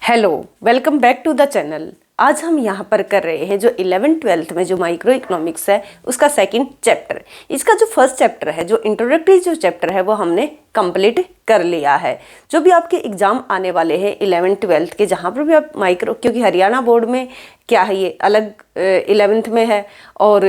Hello, welcome back to the channel. आज हम यहाँ पर कर रहे हैं जो 11th-12th में जो माइक्रो इकोनॉमिक्स है उसका सेकंड चैप्टर। इसका जो फर्स्ट चैप्टर है, जो इंट्रोडक्टरी जो चैप्टर है, वो हमने कंप्लीट कर लिया है। जो भी आपके एग्जाम आने वाले हैं 11th-12th के, जहाँ पर भी आप माइक्रो, क्योंकि हरियाणा बोर्ड में क्या है, ये अलग 11th में है, और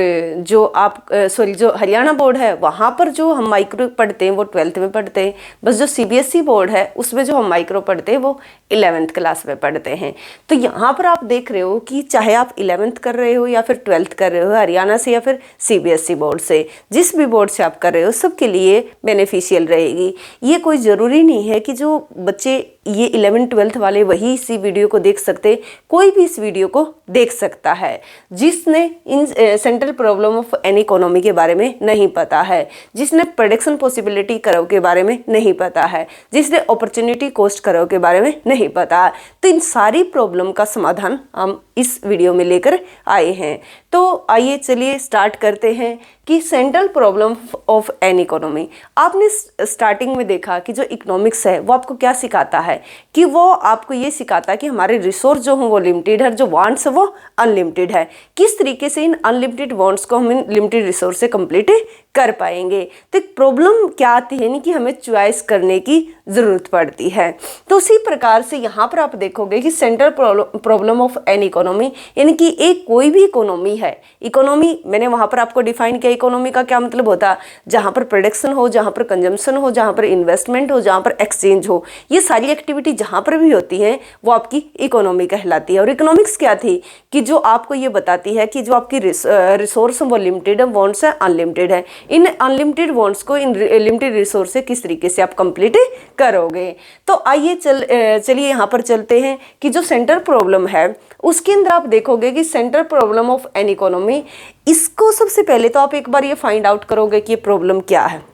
जो आप जो हरियाणा बोर्ड है वहाँ पर जो हम माइक्रो पढ़ते हैं वो 12th में पढ़ते हैं। बस जो CBSE बोर्ड है उसमें जो हम माइक्रो पढ़ते हैं वो 11th क्लास में पढ़ते हैं। तो यहाँ पर आप देख रहे हो कि चाहे आप 11th कर रहे हो या फिर 12th कर रहे हो, हरियाणा से या फिर CBSE बोर्ड से, जिस भी बोर्ड से आप कर रहे हो, सबके लिए बेनिफिशियल रहेगी। ये कोई ज़रूरी नहीं है कि जो बच्चे ये 11th-12th वाले वही इसी वीडियो को देख सकते, कोई भी इस वीडियो को देख सकता है जिसने in central problem of an economy के बारे में नहीं पता है, जिसने प्रोडक्शन पॉसिबिलिटी कर्व के बारे में नहीं पता है, जिसने अपॉर्चुनिटी कॉस्ट कर्व के बारे में नहीं पता। तो इन सारी प्रॉब्लम का समाधान हम इस वीडियो में लेकर आए हैं। तो आइए चलिए स्टार्ट करते हैं कि central problem of an economy. आपने स्टार्टिंग में देखा कि जो इकोनॉमिक्स है वो आपको क्या सिखाता है, कि वो आपको ये सिखाता है कि हमारे रिसोर्स जो हों वो लिमिटेड है, जो वांट्स है वो अनलिमिटेड है। किस तरीके से इन अनलिमिटेड वांट्स को हम इन लिमिटेड रिसोर्स से कंप्लीट कर पाएंगे। तो एक प्रॉब्लम क्या आती है, यानी कि हमें चॉइस करने की ज़रूरत पड़ती है। तो उसी प्रकार से यहाँ पर आप देखोगे कि central problem of an economy, यानी कि एक कोई भी इकोनॉमी है। इकोनॉमी मैंने वहाँ पर आपको डिफाइन किया, इकोनॉमी का क्या मतलब होता है, जहाँ पर प्रोडक्शन हो, जहाँ पर कंजम्पशन हो, जहाँ पर इन्वेस्टमेंट हो, जहाँ पर एक्सचेंज हो, ये सारी एक्टिविटी जहाँ पर भी होती हैं वो आपकी इकोनॉमी कहलाती है। और इकोनॉमिक्स क्या थी कि जो आपको ये बताती है कि जो आपकी रिसोर्स वो लिमिटेड है, वांट्स है अनलिमिटेड है। इन अनलिमिटेड वांट्स को इन लिमिटेड रिसोर्स से किस तरीके से आप कंप्लीट करोगे। तो आइए चलिए यहाँ पर चलते हैं कि जो सेंट्रल प्रॉब्लम है उसके अंदर आप देखोगे कि central problem of an economy, इसको सबसे पहले तो आप एक बार ये फाइंड आउट करोगे कि ये प्रॉब्लम क्या है।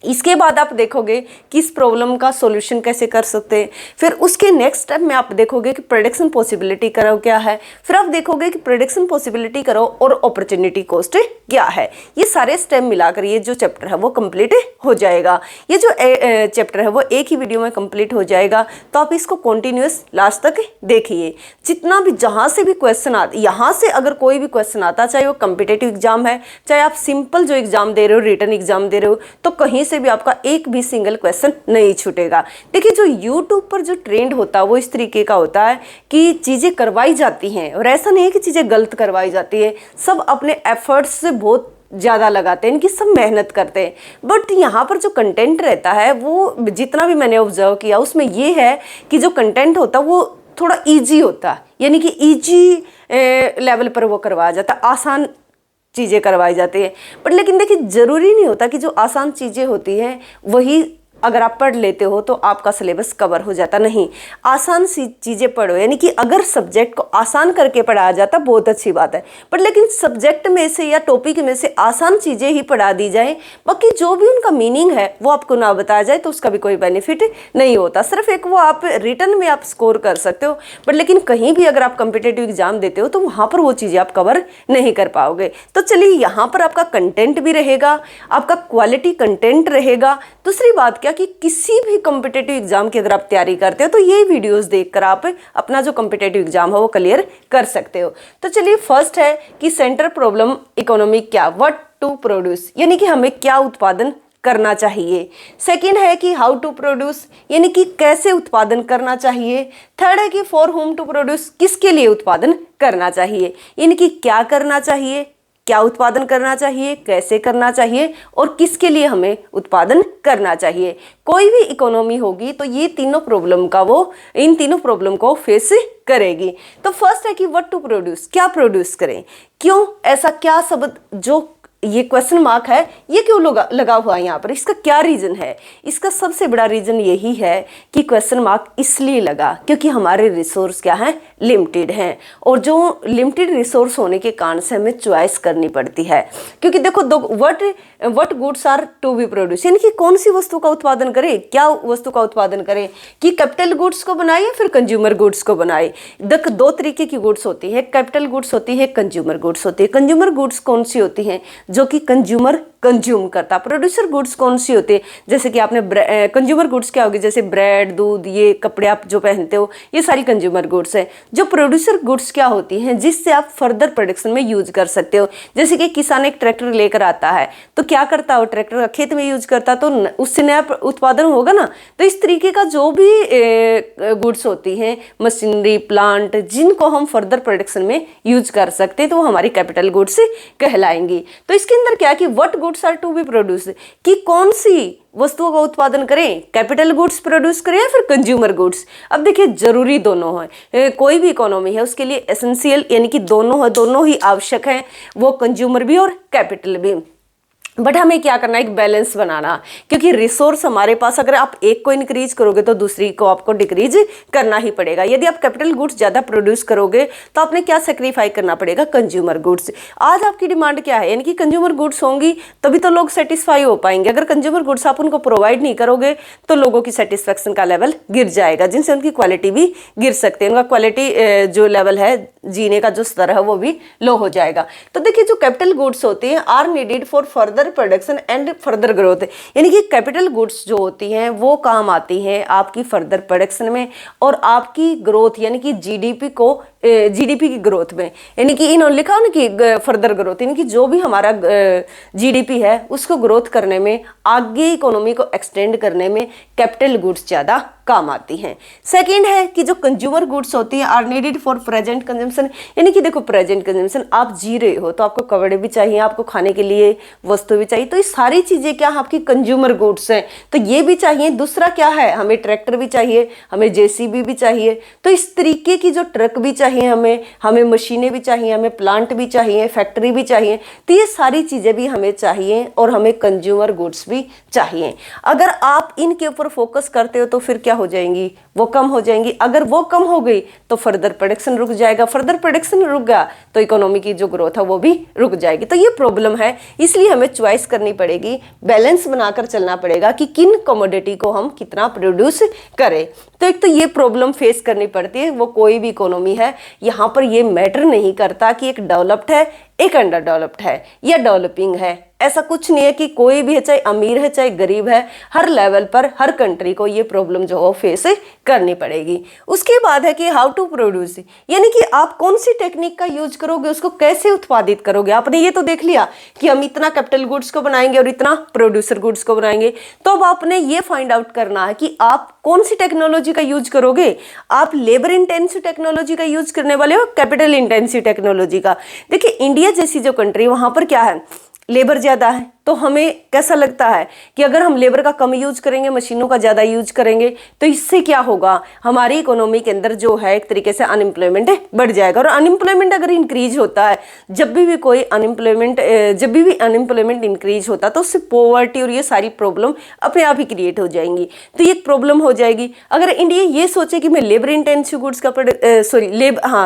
इसके बाद आप देखोगे कि इस प्रॉब्लम का सॉल्यूशन कैसे कर सकते हैं। फिर उसके नेक्स्ट स्टेप में आप देखोगे कि प्रोडक्शन पॉसिबिलिटी करो क्या है। फिर आप देखोगे कि प्रोडक्शन पॉसिबिलिटी करो और अपॉर्चुनिटी कॉस्ट क्या है। ये सारे स्टेप मिलाकर ये जो चैप्टर है वो कंप्लीट हो जाएगा। ये जो चैप्टर है वो एक ही वीडियो में कंप्लीट हो जाएगा। तो आप इसको कंटिन्यूअस लास्ट तक देखिए। जितना भी जहाँ से भी क्वेश्चन आता, यहाँ से अगर कोई भी क्वेश्चन आता, चाहे वो कम्पिटेटिव एग्जाम है, चाहे आप सिंपल जो एग्जाम दे रहे हो, रिटन एग्जाम दे रहे हो, तो कहीं से भी आपका एक भी सिंगल क्वेश्चन नहीं छूटेगा। देखिए, जो YouTube पर जो ट्रेंड होता है वो इस तरीके का होता है कि चीज़ें करवाई जाती हैं, और ऐसा नहीं है कि चीज़ें गलत करवाई जाती है। सब अपने एफर्ट्स से बहुत ज़्यादा लगाते हैं, इनकी सब मेहनत करते हैं, बट यहाँ पर जो कंटेंट रहता है वो जितना भी मैंने ऑब्जर्व किया उसमें ये है कि जो कंटेंट होता है वो थोड़ा ईजी होता है, यानी कि ईजी लेवल पर वो करवाया जाता है, आसान चीज़ें करवाई जाती है। बट लेकिन देखिए, ज़रूरी नहीं होता कि जो आसान चीज़ें होती हैं वही अगर आप पढ़ लेते हो तो आपका सिलेबस कवर हो जाता। नहीं, आसान सी चीज़ें पढ़ो, यानी कि अगर सब्जेक्ट को आसान करके पढ़ाया जाता बहुत अच्छी बात है, बट लेकिन सब्जेक्ट में से या टॉपिक में से आसान चीज़ें ही पढ़ा दी जाए, बाकी जो भी उनका मीनिंग है वो आपको ना बताया जाए तो उसका भी कोई बेनिफिट नहीं होता। सिर्फ एक वो आप रिटन में आप स्कोर कर सकते हो, बट लेकिन कहीं भी अगर आप कम्पिटेटिव एग्जाम देते हो तो वहाँ पर वो चीज़ें आप कवर नहीं कर पाओगे। तो चलिए, यहाँ पर आपका कंटेंट भी रहेगा, आपका क्वालिटी कंटेंट रहेगा। दूसरी बात कि किसी भी कॉम्पिटिटिव एग्जाम की अगर आप तैयारी करते हो तो ये वीडियोस देखकर आप अपना जो कॉम्पिटिटिव एग्जाम है वो क्लियर कर सकते हो। तो चलिए, फर्स्ट है कि सेंट्रल प्रॉब्लम इकोनॉमी क्या, व्हाट टू प्रोड्यूस, यानी कि हमें क्या उत्पादन करना चाहिए। सेकंड है कि हाउ टू प्रोड्यूस, यानी कि कैसे उत्पादन करना चाहिए। थर्ड है कि फॉर होम टू प्रोड्यूस, किसके लिए उत्पादन करना चाहिए, यानी कि क्या करना चाहिए, क्या उत्पादन करना चाहिए, कैसे करना चाहिए और किसके लिए हमें उत्पादन करना चाहिए। कोई भी इकोनॉमी होगी तो ये तीनों प्रॉब्लम का वो इन तीनों प्रॉब्लम को फेस करेगी। तो फर्स्ट है कि व्हाट टू प्रोड्यूस, क्या प्रोड्यूस करें, क्यों, ऐसा क्या शब्द जो ये क्वेश्चन मार्क है ये क्यों लगा हुआ है यहाँ पर, इसका क्या रीज़न है। इसका सबसे बड़ा रीज़न यही है कि क्वेश्चन मार्क इसलिए लगा क्योंकि हमारे रिसोर्स क्या हैं, लिमिटेड हैं, और जो लिमिटेड रिसोर्स होने के कारण से हमें चॉइस करनी पड़ती है। क्योंकि देखो, what goods are to be produce, यानी कि कौन सी वस्तु का उत्पादन करें, क्या वस्तु का उत्पादन करें, कि कैपिटल गुड्स को बनाए या फिर कंज्यूमर गुड्स को बनाए। देखो, दो तरीके की गुड्स होती है, कैपिटल गुड्स होती है, कंज्यूमर गुड्स होती है। कंज्यूमर गुड्स कौन सी होती हैं, जो कि कंज्यूमर कंज्यूम करता। प्रोड्यूसर गुड्स कौन सी होती है, जैसे कि आपने कंज्यूमर गुड्स क्या होगी, जैसे ब्रेड, दूध, ये कपड़े आप जो पहनते हो, ये सारी कंज्यूमर गुड्स है। जो प्रोड्यूसर गुड्स क्या होती हैं, जिससे आप फर्दर प्रोडक्शन में यूज कर सकते हो। जैसे कि किसान एक ट्रैक्टर लेकर आता है तो क्या करता है, वो ट्रैक्टर खेत में यूज करता तो उससे नया उत्पादन होगा ना। तो इस तरीके का जो भी गुड्स होती हैं, मशीनरी, प्लांट, जिनको हम फर्दर प्रोडक्शन में यूज कर सकते हैं, तो वो हमारी कैपिटल गुड्स कहलाएंगी। तो इसके अंदर क्या कि what goods are to be produce, कि कौन सी वस्तुओं का उत्पादन करें, कैपिटल गुड्स प्रोड्यूस करें या फिर कंज्यूमर गुड्स। अब देखिए जरूरी दोनों है, कोई भी इकोनॉमी है उसके लिए एसेंशियल यानी कि दोनों है, दोनों ही आवश्यक हैं, वो कंज्यूमर भी और कैपिटल भी। बट हमें क्या करना है, एक बैलेंस बनाना, क्योंकि रिसोर्स हमारे पास, अगर आप एक को इंक्रीज करोगे तो दूसरी को आपको डिक्रीज करना ही पड़ेगा। यदि आप कैपिटल गुड्स ज़्यादा प्रोड्यूस करोगे तो आपने क्या सेक्रीफाई करना पड़ेगा, कंज्यूमर गुड्स। आज आपकी डिमांड क्या है, यानी कि कंज्यूमर गुड्स होंगी तभी तो लोग सेटिस्फाई हो पाएंगे। अगर कंज्यूमर गुड्स आप उनको प्रोवाइड नहीं करोगे तो लोगों की सेटिस्फेक्शन का लेवल गिर जाएगा, जिनसे उनकी क्वालिटी भी गिर सकती है, उनका क्वालिटी जो लेवल है, जीने का जो स्तर है, वो भी लो हो जाएगा। तो देखिए जो कैपिटल गुड्स होती हैं are needed for further production and further growth, यानी कि कैपिटल गुड्स जो होती हैं वो काम आती हैं आपकी फर्दर प्रोडक्शन में और आपकी ग्रोथ यानी कि जीडीपी की ग्रोथ में। यानी कि इन्होंने लिखा हो ना कि फर्दर ग्रोथ, यानी कि जो भी हमारा जीडीपी है उसको ग्रोथ करने में, आगे इकोनॉमी को एक्सटेंड करने में कैपिटल गुड्स ज़्यादा काम आती हैं। सेकेंड है कि जो कंज्यूमर गुड्स होती हैं are needed for present consumption, यानी कि देखो प्रेजेंट कंजम्पशन, आप जी रहे हो तो आपको कपड़े भी चाहिए, आपको खाने के लिए वस्तु भी चाहिए, तो ये सारी चीज़ें क्या आपकी कंज्यूमर गुड्स हैं, तो ये भी चाहिए। दूसरा क्या है, हमें ट्रैक्टर भी चाहिए, हमें जेसीबी भी चाहिए, तो इस तरीके की जो ट्रक भी चाहिए, हमें मशीनें भी चाहिए, हमें प्लांट भी चाहिए, फैक्ट्री भी चाहिए, तो ये सारी चीज़ें भी हमें चाहिए और हमें कंज्यूमर गुड्स भी चाहिए। अगर आप इनके ऊपर फोकस करते हो तो फिर क्या हो जाएंगी, वो कम हो जाएंगी। अगर वो कम हो गई तो फर्दर प्रोडक्शन रुक जाएगा, फर्दर प्रोडक्शन रुक गया तो इकोनॉमी की जो ग्रोथ है वो भी रुक जाएगी। तो ये प्रॉब्लम है, इसलिए हमें चॉइस करनी पड़ेगी, बैलेंस बनाकर चलना पड़ेगा कि किन कमोडिटी को हम कितना प्रोड्यूस करें। तो एक तो ये प्रॉब्लम फेस करनी पड़ती है, वो कोई भी इकोनॉमी है, यहाँ पर ये मैटर नहीं करता कि एक डेवलप्ड है, एक अंडर डेवलप्ड है या डेवलपिंग है। ऐसा कुछ नहीं है कि कोई भी है, चाहे अमीर है चाहे गरीब है, हर लेवल पर हर कंट्री को ये प्रॉब्लम जो है फेस करनी पड़ेगी। उसके बाद है कि हाउ टू प्रोड्यूस, यानी कि आप कौन सी टेक्निक का यूज करोगे, उसको कैसे उत्पादित करोगे। आपने ये तो देख लिया कि हम इतना कैपिटल गुड्स को बनाएंगे और इतना प्रोड्यूसर गुड्स को बनाएंगे, तो अब आपने ये फाइंड आउट करना है कि आप कौन सी टेक्नोलॉजी का यूज करोगे। आप लेबर इंटेंसिव टेक्नोलॉजी का यूज करने वाले हो, कैपिटल इंटेंसिव टेक्नोलॉजी का। देखिए इंडिया जैसी जो कंट्री, वहां पर क्या है, लेबर ज़्यादा है, तो हमें कैसा लगता है कि अगर हम लेबर का कम यूज करेंगे, मशीनों का ज़्यादा यूज करेंगे, तो इससे क्या होगा, हमारी इकोनॉमी के अंदर जो है एक तरीके से अनएम्प्लॉयमेंट बढ़ जाएगा। और अनएम्प्लॉयमेंट अगर इंक्रीज होता है, जब भी कोई अनएम्प्लॉयमेंट इंक्रीज होता है तो उससे पॉवर्टी और ये सारी प्रॉब्लम अपने आप ही क्रिएट हो जाएंगी, तो ये प्रॉब्लम हो जाएगी। अगर इंडिया ये सोचे कि मैं लेबर इंटेंसिव गुड्स का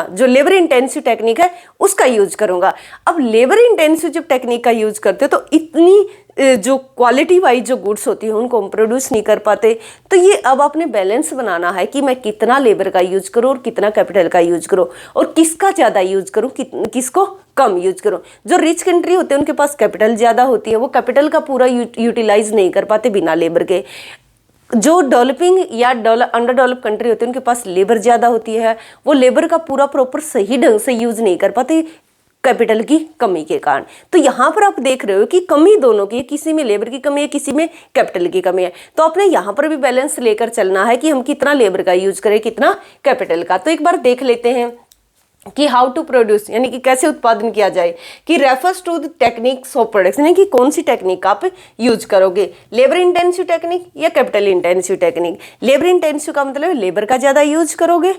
जो लेबर इंटेंसिव टेक्निक है उसका यूज करूँगा। अब लेबर इंटेंसिव जब टेक्निक का यूज करते हो तो इतनी जो क्वालिटी वाइज जो गुड्स होती है उनको हम प्रोड्यूस नहीं कर पाते। तो ये अब आपने बैलेंस बनाना है कि मैं कितना लेबर का यूज करूँ और कितना कैपिटल का यूज करूँ, और किसका ज़्यादा यूज करूँ, किसको कम यूज करूँ। जो रिच कंट्री होते हैं उनके पास कैपिटल ज़्यादा होती है, वो कैपिटल का पूरा यूटिलाइज नहीं कर पाते बिना लेबर के। जो डेवलपिंग या अंडर डेवलप कंट्री होती है उनके पास लेबर ज़्यादा होती है, वो लेबर का पूरा प्रॉपर सही ढंग से यूज नहीं कर पाते कैपिटल की कमी के कारण। तो यहाँ पर आप देख रहे हो कि कमी दोनों की, किसी में लेबर की कमी है, किसी में कैपिटल की कमी है। तो आपने यहाँ पर भी बैलेंस लेकर चलना है कि हम कितना लेबर का यूज करें, कितना कैपिटल का। तो एक बार देख लेते हैं कि हाउ टू प्रोड्यूस, यानी कि कैसे उत्पादन किया जाए, कि refers to the techniques of production, यानी कि कौन सी टेक्निक आप यूज करोगे, लेबर इंटेंसिव टेक्निक या capital intensive technique. Labour intensive का मतलब है लेबर का ज़्यादा यूज करोगे,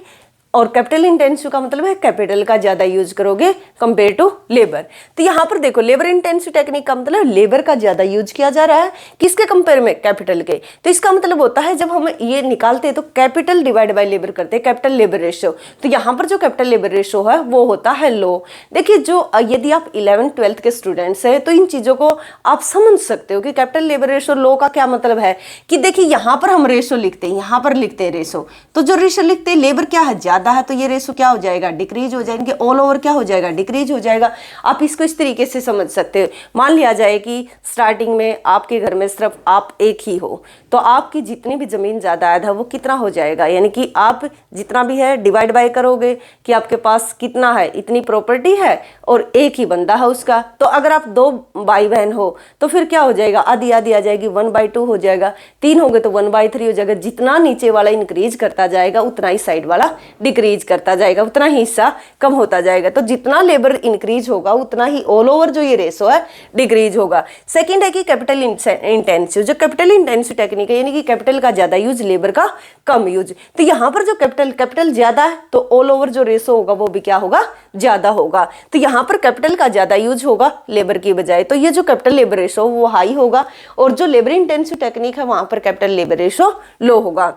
और कैपिटल इंटेंसिव का मतलब है कैपिटल का ज़्यादा यूज करोगे कंपेयर टू लेबर। तो यहाँ पर देखो लेबर इंटेंसिव टेक्निक का मतलब लेबर का ज़्यादा यूज किया जा रहा है, किसके कंपेयर में, कैपिटल के। तो इसका मतलब होता है जब हम ये निकालते हैं तो कैपिटल डिवाइड बाय लेबर करते हैं, कैपिटल लेबर रेशो। तो यहाँ पर जो कैपिटल लेबर रेशो है वो होता है लो। देखिए जो यदि आप 11th-12th के स्टूडेंट्स हैं तो इन चीज़ों को आप समझ सकते हो कि कैपिटल लेबर रेशो लो का क्या मतलब है। कि देखिए यहाँ पर हम रेशो लिखते हैं, यहाँ पर लिखते हैं रेशो, तो जो रेशो लिखते हैं लेबर क्या है, ज़्यादा ज़्यादा है तो ये रेशो क्या हो जाएगा, डिक्रीज हो जाएंगे, ऑल ओवर क्या हो जाएगा, डिक्रीज हो जाएगा। आप इसको इस तरीके से समझ सकते हो। मान लिया जाए कि स्टार्टिंग में आपके घर में सिर्फ आप एक ही हो, तो आपकी जितनी भी ज़मीन जायदाद है वो कितना हो जाएगा, यानी कि आप जितना भी है डिवाइड बाय करोगे कि आपके पास कितना है, इतनी प्रॉपर्टी है और एक ही बंदा है उसका। तो अगर आप 2 भाई बहन हो तो फिर क्या हो जाएगा, आधी आधी आ जाएगी, 1/2 हो जाएगा। 3 हो गए तो 1/3 हो जाएगा। जितना नीचे वाला इंक्रीज करता जाएगा उतना ही साइड वाला डिक्रीज करता जाएगा, उतना ही हिस्सा कम होता जाएगा। तो जितना लेबर इंक्रीज होगा उतना ही ऑल ओवर जो ये रेशो है डिक्रीज होगा। सेकंड है कि कैपिटल इंटेंसिव, जो कैपिटल इंटेंसिव टेक्निक है, यानी कि कैपिटल का ज्यादा यूज, लेबर का कम यूज। तो यहाँ पर जो कैपिटल ज्यादा है तो ऑल ओवर जो रेशो होगा वो भी क्या होगा, ज्यादा होगा। तो यहाँ पर कैपिटल का ज्यादा यूज होगा लेबर की बजाय, तो ये जो कैपिटल लेबर रेशो वो हाई होगा। और जो लेबर इंटेंसिव टेक्निक है वहां पर कैपिटल लेबर रेशो लो होगा।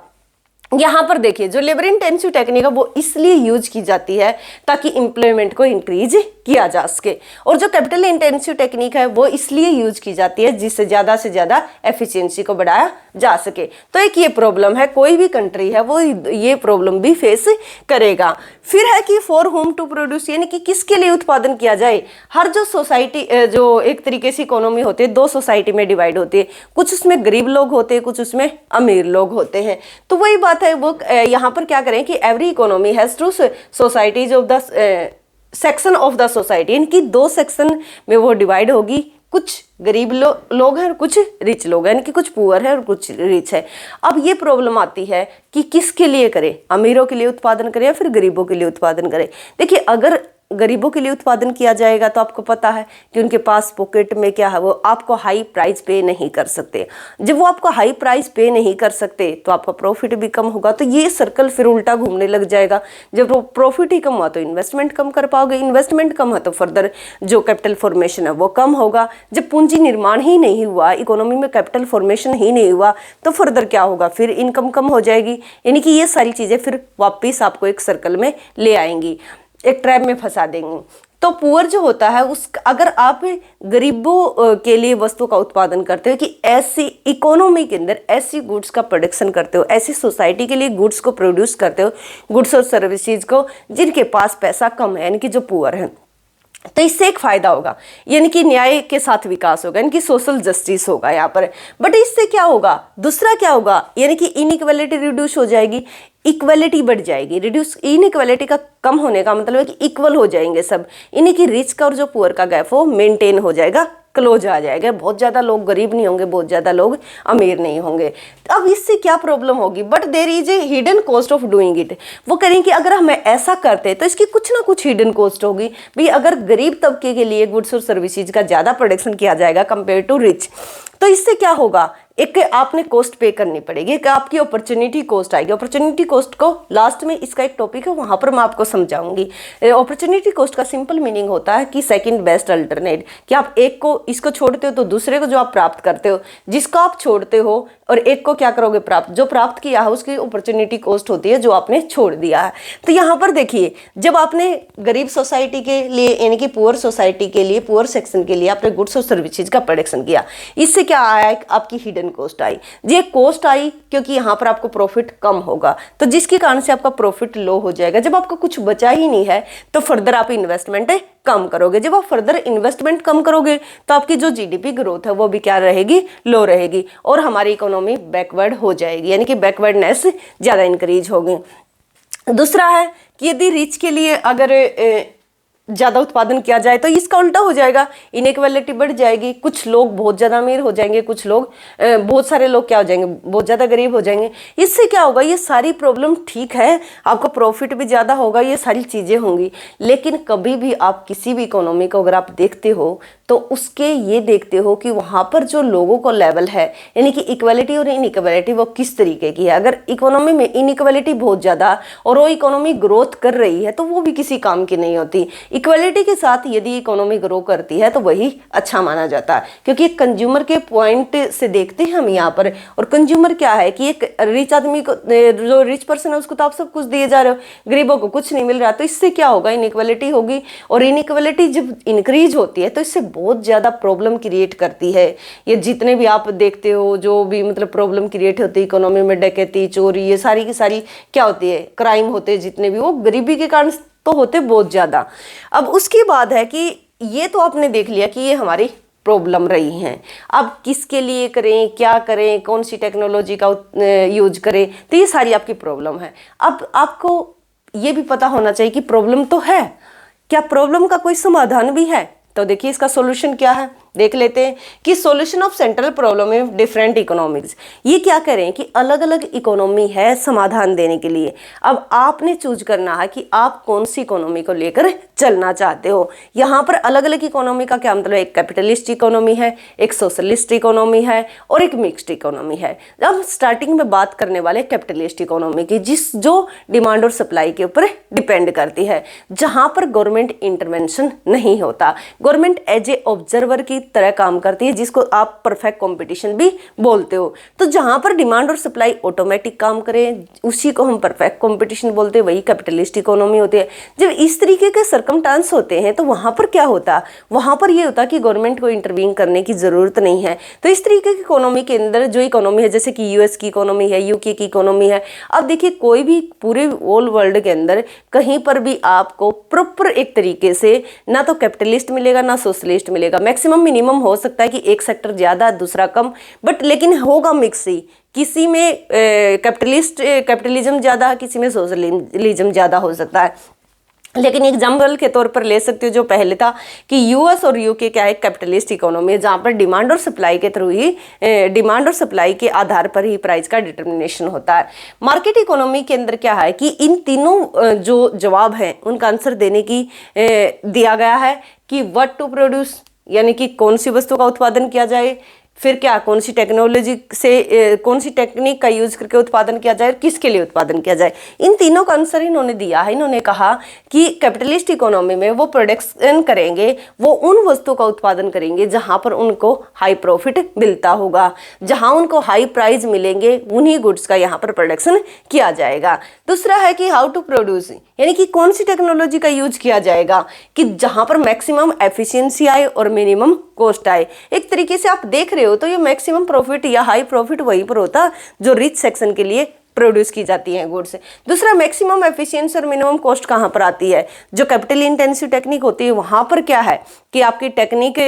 यहाँ पर देखिए जो लेबर इंटेंसिव टेक्निक है वो इसलिए यूज की जाती है ताकि एम्प्लॉयमेंट को इंक्रीज किया जा सके, और जो कैपिटल इंटेंसिव टेक्निक है वो इसलिए यूज की जाती है जिससे ज़्यादा से ज़्यादा एफिशिएंसी को बढ़ाया जा सके। तो एक ये प्रॉब्लम है, कोई भी कंट्री है वो ये प्रॉब्लम भी फेस करेगा। फिर है कि फॉर होम टू प्रोड्यूस, यानी कि किसके लिए उत्पादन किया जाए। हर जो सोसाइटी, जो एक तरीके से इकोनॉमी होती है, 2 सोसाइटी में डिवाइड होती है, कुछ उसमें गरीब लोग होते हैं, कुछ उसमें अमीर लोग होते हैं। तो वही बात है, वो यहाँ पर क्या करें कि every economy has two societies of the section of the society, इनकी 2 सेक्शन में वो डिवाइड होगी। कुछ गरीब लोग हैं और कुछ रिच लोग हैं, यानी कि कुछ पुअर है और कुछ रिच है। अब ये प्रॉब्लम आती है कि किसके लिए करें, अमीरों के लिए उत्पादन करें या फिर गरीबों के लिए उत्पादन करें। देखिए अगर गरीबों के लिए उत्पादन किया जाएगा तो आपको पता है कि उनके पास पॉकेट में क्या है, वो आपको हाई प्राइस पे नहीं कर सकते। जब वो आपको हाई प्राइस पे नहीं कर सकते तो आपका प्रॉफिट भी कम होगा। तो ये सर्कल फिर उल्टा घूमने लग जाएगा। जब वो प्रॉफिट ही कम हुआ तो इन्वेस्टमेंट कम कर पाओगे, इन्वेस्टमेंट कम है तो फर्दर जो कैपिटल फॉर्मेशन है वो कम होगा। जब पूंजी निर्माण ही नहीं हुआ, इकोनॉमी में कैपिटल फॉर्मेशन ही नहीं हुआ तो फर्दर क्या होगा, फिर इनकम कम हो जाएगी। यानी कि ये सारी चीज़ें फिर वापस आपको एक सर्कल में ले आएंगी, एक ट्रैप में फंसा देंगे। तो पुअर जो होता है उस, अगर आप गरीबों के लिए वस्तु का उत्पादन करते हो कि ऐसी इकोनॉमी के अंदर ऐसी गुड्स का प्रोडक्शन करते हो, ऐसी सोसाइटी के लिए गुड्स को प्रोड्यूस करते हो, गुड्स और सर्विसेज को, जिनके पास पैसा कम है, यानी कि जो पुअर है, तो इससे एक फायदा होगा, यानी कि न्याय के साथ विकास होगा, यानी कि सोशल जस्टिस होगा यहाँ पर। बट इससे क्या होगा, दूसरा क्या होगा, यानी कि इनइक्वालिटी रिड्यूस हो जाएगी, इक्वलिटी बढ़ जाएगी। रिड्यूस इनइक्वालिटी का कम होने का मतलब है कि इक्वल हो जाएंगे सब, यानी कि रिच का और जो पुअर का गैप हो मेंटेन हो जाएगा, क्लोज आ जाएगा। बहुत ज़्यादा लोग गरीब नहीं होंगे, बहुत ज़्यादा लोग अमीर नहीं होंगे। अब इससे क्या प्रॉब्लम होगी, but there is a hidden cost of doing it. वो करें कि अगर हम ऐसा करते तो इसकी कुछ ना कुछ हिडन कॉस्ट होगी भाई। अगर गरीब तबके के लिए गुड्स और सर्विसेज का ज़्यादा प्रोडक्शन किया जाएगा कंपेयर टू रिच, तो इससे क्या होगा, एक आपने कॉस्ट पे करनी पड़ेगी, एक आपकी अपॉर्चुनिटी कॉस्ट आएगी। अपॉर्चुनिटी कॉस्ट को लास्ट में इसका एक टॉपिक है, वहां पर मैं आपको समझाऊंगी। अपॉर्चुनिटी कॉस्ट का सिंपल मीनिंग होता है कि सेकंड बेस्ट अल्टरनेट, कि आप एक को इसको छोड़ते हो तो दूसरे को जो आप प्राप्त करते हो, जिसको आप छोड़ते हो और एक को क्या करोगे प्राप्त, जो प्राप्त किया है उसकी अपॉर्चुनिटी कॉस्ट होती है जो आपने छोड़ दिया है। तो यहाँ पर देखिए, जब आपने गरीब सोसाइटी के लिए, यानी कि पुअर सोसाइटी के लिए, पुअर सेक्शन के लिए आपने गुड्स और सर्विसेज का प्रोडक्शन किया, इससे क्या आया, आपकी हिडन कॉस्ट आई। ये कॉस्ट आई क्योंकि यहाँ पर आपको प्रॉफिट कम होगा, तो जिसके कारण से आपका प्रॉफिट लो हो जाएगा। जब आपको कुछ बचा ही नहीं है तो फर्दर आप इन्वेस्टमेंट कम करोगे। जब आप फर्दर इन्वेस्टमेंट कम करोगे तो आपकी जो जीडीपी ग्रोथ है वो भी क्या रहेगी, लो रहेगी, और हमारी इकोनॉमी बैकवर्ड हो जाएगी, यानी कि बैकवर्डनेस ज़्यादा इंक्रीज होगी। दूसरा है कि यदि रिच के लिए अगर ज़्यादा उत्पादन किया जाए तो इसका उल्टा हो जाएगा, इनइक्वालिटी बढ़ जाएगी। कुछ लोग बहुत ज़्यादा अमीर हो जाएंगे, कुछ लोग, बहुत सारे लोग क्या हो जाएंगे, बहुत ज़्यादा गरीब हो जाएंगे। इससे क्या होगा, ये सारी प्रॉब्लम ठीक है, आपका प्रॉफिट भी ज़्यादा होगा, ये सारी चीज़ें होंगी। लेकिन कभी भी आप किसी भी इकोनॉमी को अगर आप देखते हो तो उसके ये देखते हो कि वहाँ पर जो लोगों को लेवल है, यानी कि इक्वालिटी और इनइक्वालिटी वो किस तरीके की है। अगर इकोनॉमी में इनइक्वालिटी बहुत ज़्यादा और वो इकोनॉमी ग्रोथ कर रही है तो वो भी किसी काम की नहीं होती। इक्वलिटी के साथ यदि इकोनॉमी ग्रो करती है तो वही अच्छा माना जाता है, क्योंकि कंज्यूमर के पॉइंट से देखते हैं हम यहाँ पर। और कंज्यूमर क्या है कि एक रिच आदमी को, जो रिच पर्सन है उसको तो आप सब कुछ दिए जा रहे हो, गरीबों को कुछ नहीं मिल रहा, तो इससे क्या होगा, इनइक्वलिटी होगी। और इनइक्वलिटी जब इंक्रीज होती है तो इससे बहुत ज़्यादा प्रॉब्लम क्रिएट करती है। ये जितने भी आप देखते हो जो भी मतलब प्रॉब्लम क्रिएट होती है इकोनॉमी में, डकैती, चोरी, ये सारी की सारी क्या होती है, क्राइम होते हैं जितने भी, वो गरीबी के कारण तो होते बहुत ज़्यादा। अब उसके बाद है कि ये तो आपने देख लिया कि ये हमारी प्रॉब्लम रही हैं। अब किसके लिए करें, क्या करें, कौन सी टेक्नोलॉजी का यूज करें, तो ये सारी आपकी प्रॉब्लम है। अब आपको ये भी पता होना चाहिए कि प्रॉब्लम तो है, क्या प्रॉब्लम का कोई समाधान भी है? तो देखिए इसका सॉल्यूशन क्या है, देख लेते हैं कि solution of central problem in different economics. ये क्या करें कि अलग अलग इकोनॉमी है समाधान देने के लिए। अब आपने चूज करना है कि आप कौन सी इकोनॉमी को लेकर चलना चाहते हो। यहाँ पर अलग अलग इकोनॉमी का क्या मतलब है, एक कैपिटलिस्ट इकोनॉमी है, एक सोशलिस्ट इकोनॉमी है और एक मिक्स्ड इकोनॉमी है। अब स्टार्टिंग में बात करने वाले कैपिटलिस्ट इकोनॉमी की, जो डिमांड और सप्लाई के ऊपर डिपेंड करती है, जहाँ पर गवर्नमेंट इंटरवेंशन नहीं होता, गवर्नमेंट एज ए ऑब्जर्वर की तरह काम करती है, जिसको आप परफेक्ट कंपटीशन भी बोलते हो। तो जहां पर डिमांड और सप्लाई ऑटोमेटिक काम करें उसी को हम परफेक्ट कंपटीशन बोलते हैं, वही कैपिटलिस्ट इकोनॉमी होती है। जब इस तरीके के सर्कमस्टांस होते हैं तो वहां पर क्या होता, वहां पर ये होता कि गवर्नमेंट को इंटरवीन करने की जरूरत नहीं है। तो इस तरीके की इकोनॉमी के अंदर जो इकोनॉमी है, जैसे कि यूएस की इकोनॉमी है, यूके की इकोनॉमी है, अब देखिए कोई भी पूरे ऑल वर्ल्ड के अंदर कहीं पर भी आपको प्रॉपर एक तरीके से ना तो कैपिटलिस्ट मिलेगा ना सोशलिस्ट मिलेगा। मैक्सिमम मिनिमम हो सकता है कि एक सेक्टर ज़्यादा दूसरा कम, बट लेकिन होगा मिक्स ही। किसी में कैपिटलिज्म ज़्यादा, किसी में सोशलिज्म ज़्यादा हो सकता है। लेकिन एग्जाम्पल के तौर पर ले सकते हो जो पहले था कि यूएस और यूके क्या है, कैपिटलिस्ट इकोनॉमी है, जहाँ पर डिमांड और सप्लाई के थ्रू ही, डिमांड और सप्लाई के आधार पर ही प्राइस का डिटर्मिनेशन होता है। मार्केट इकोनॉमी के अंदर क्या है कि इन तीनों जो जवाब हैं उनका आंसर देने की दिया गया है कि व्हाट टू प्रोड्यूस, यानी कि कौन सी वस्तु का उत्पादन किया जाए, फिर क्या कौन सी टेक्नोलॉजी से कौन सी टेक्निक का यूज करके उत्पादन किया जाए, किसके लिए उत्पादन किया जाए। इन तीनों का आंसर इन्होंने दिया है। इन्होंने कहा कि कैपिटलिस्ट इकोनॉमी में वो प्रोडक्शन करेंगे, वो उन वस्तुओं का उत्पादन करेंगे जहां पर उनको हाई प्रॉफिट मिलता होगा, जहां उनको हाई प्राइस मिलेंगे, उन्हीं गुड्स का यहाँ पर प्रोडक्शन किया जाएगा। दूसरा है कि हाउ टू प्रोड्यूस, यानी कि कौन सी टेक्नोलॉजी का यूज किया जाएगा कि जहां पर मैक्सिमम एफिशिएंसी आए और मिनिमम कॉस्ट आए। एक तरीके से आप देख रहे हो तो ये मैक्सिमम प्रॉफिट या हाई प्रॉफिट वहीं पर होता जो रिच सेक्शन के लिए प्रोड्यूस की जाती हैं गुड्स। दूसरा, मैक्सिमम एफिशिएंसी और मिनिमम कॉस्ट कहाँ पर आती है, जो कैपिटल इंटेंसिव टेक्निक होती है वहाँ पर क्या है कि आपकी टेक्निक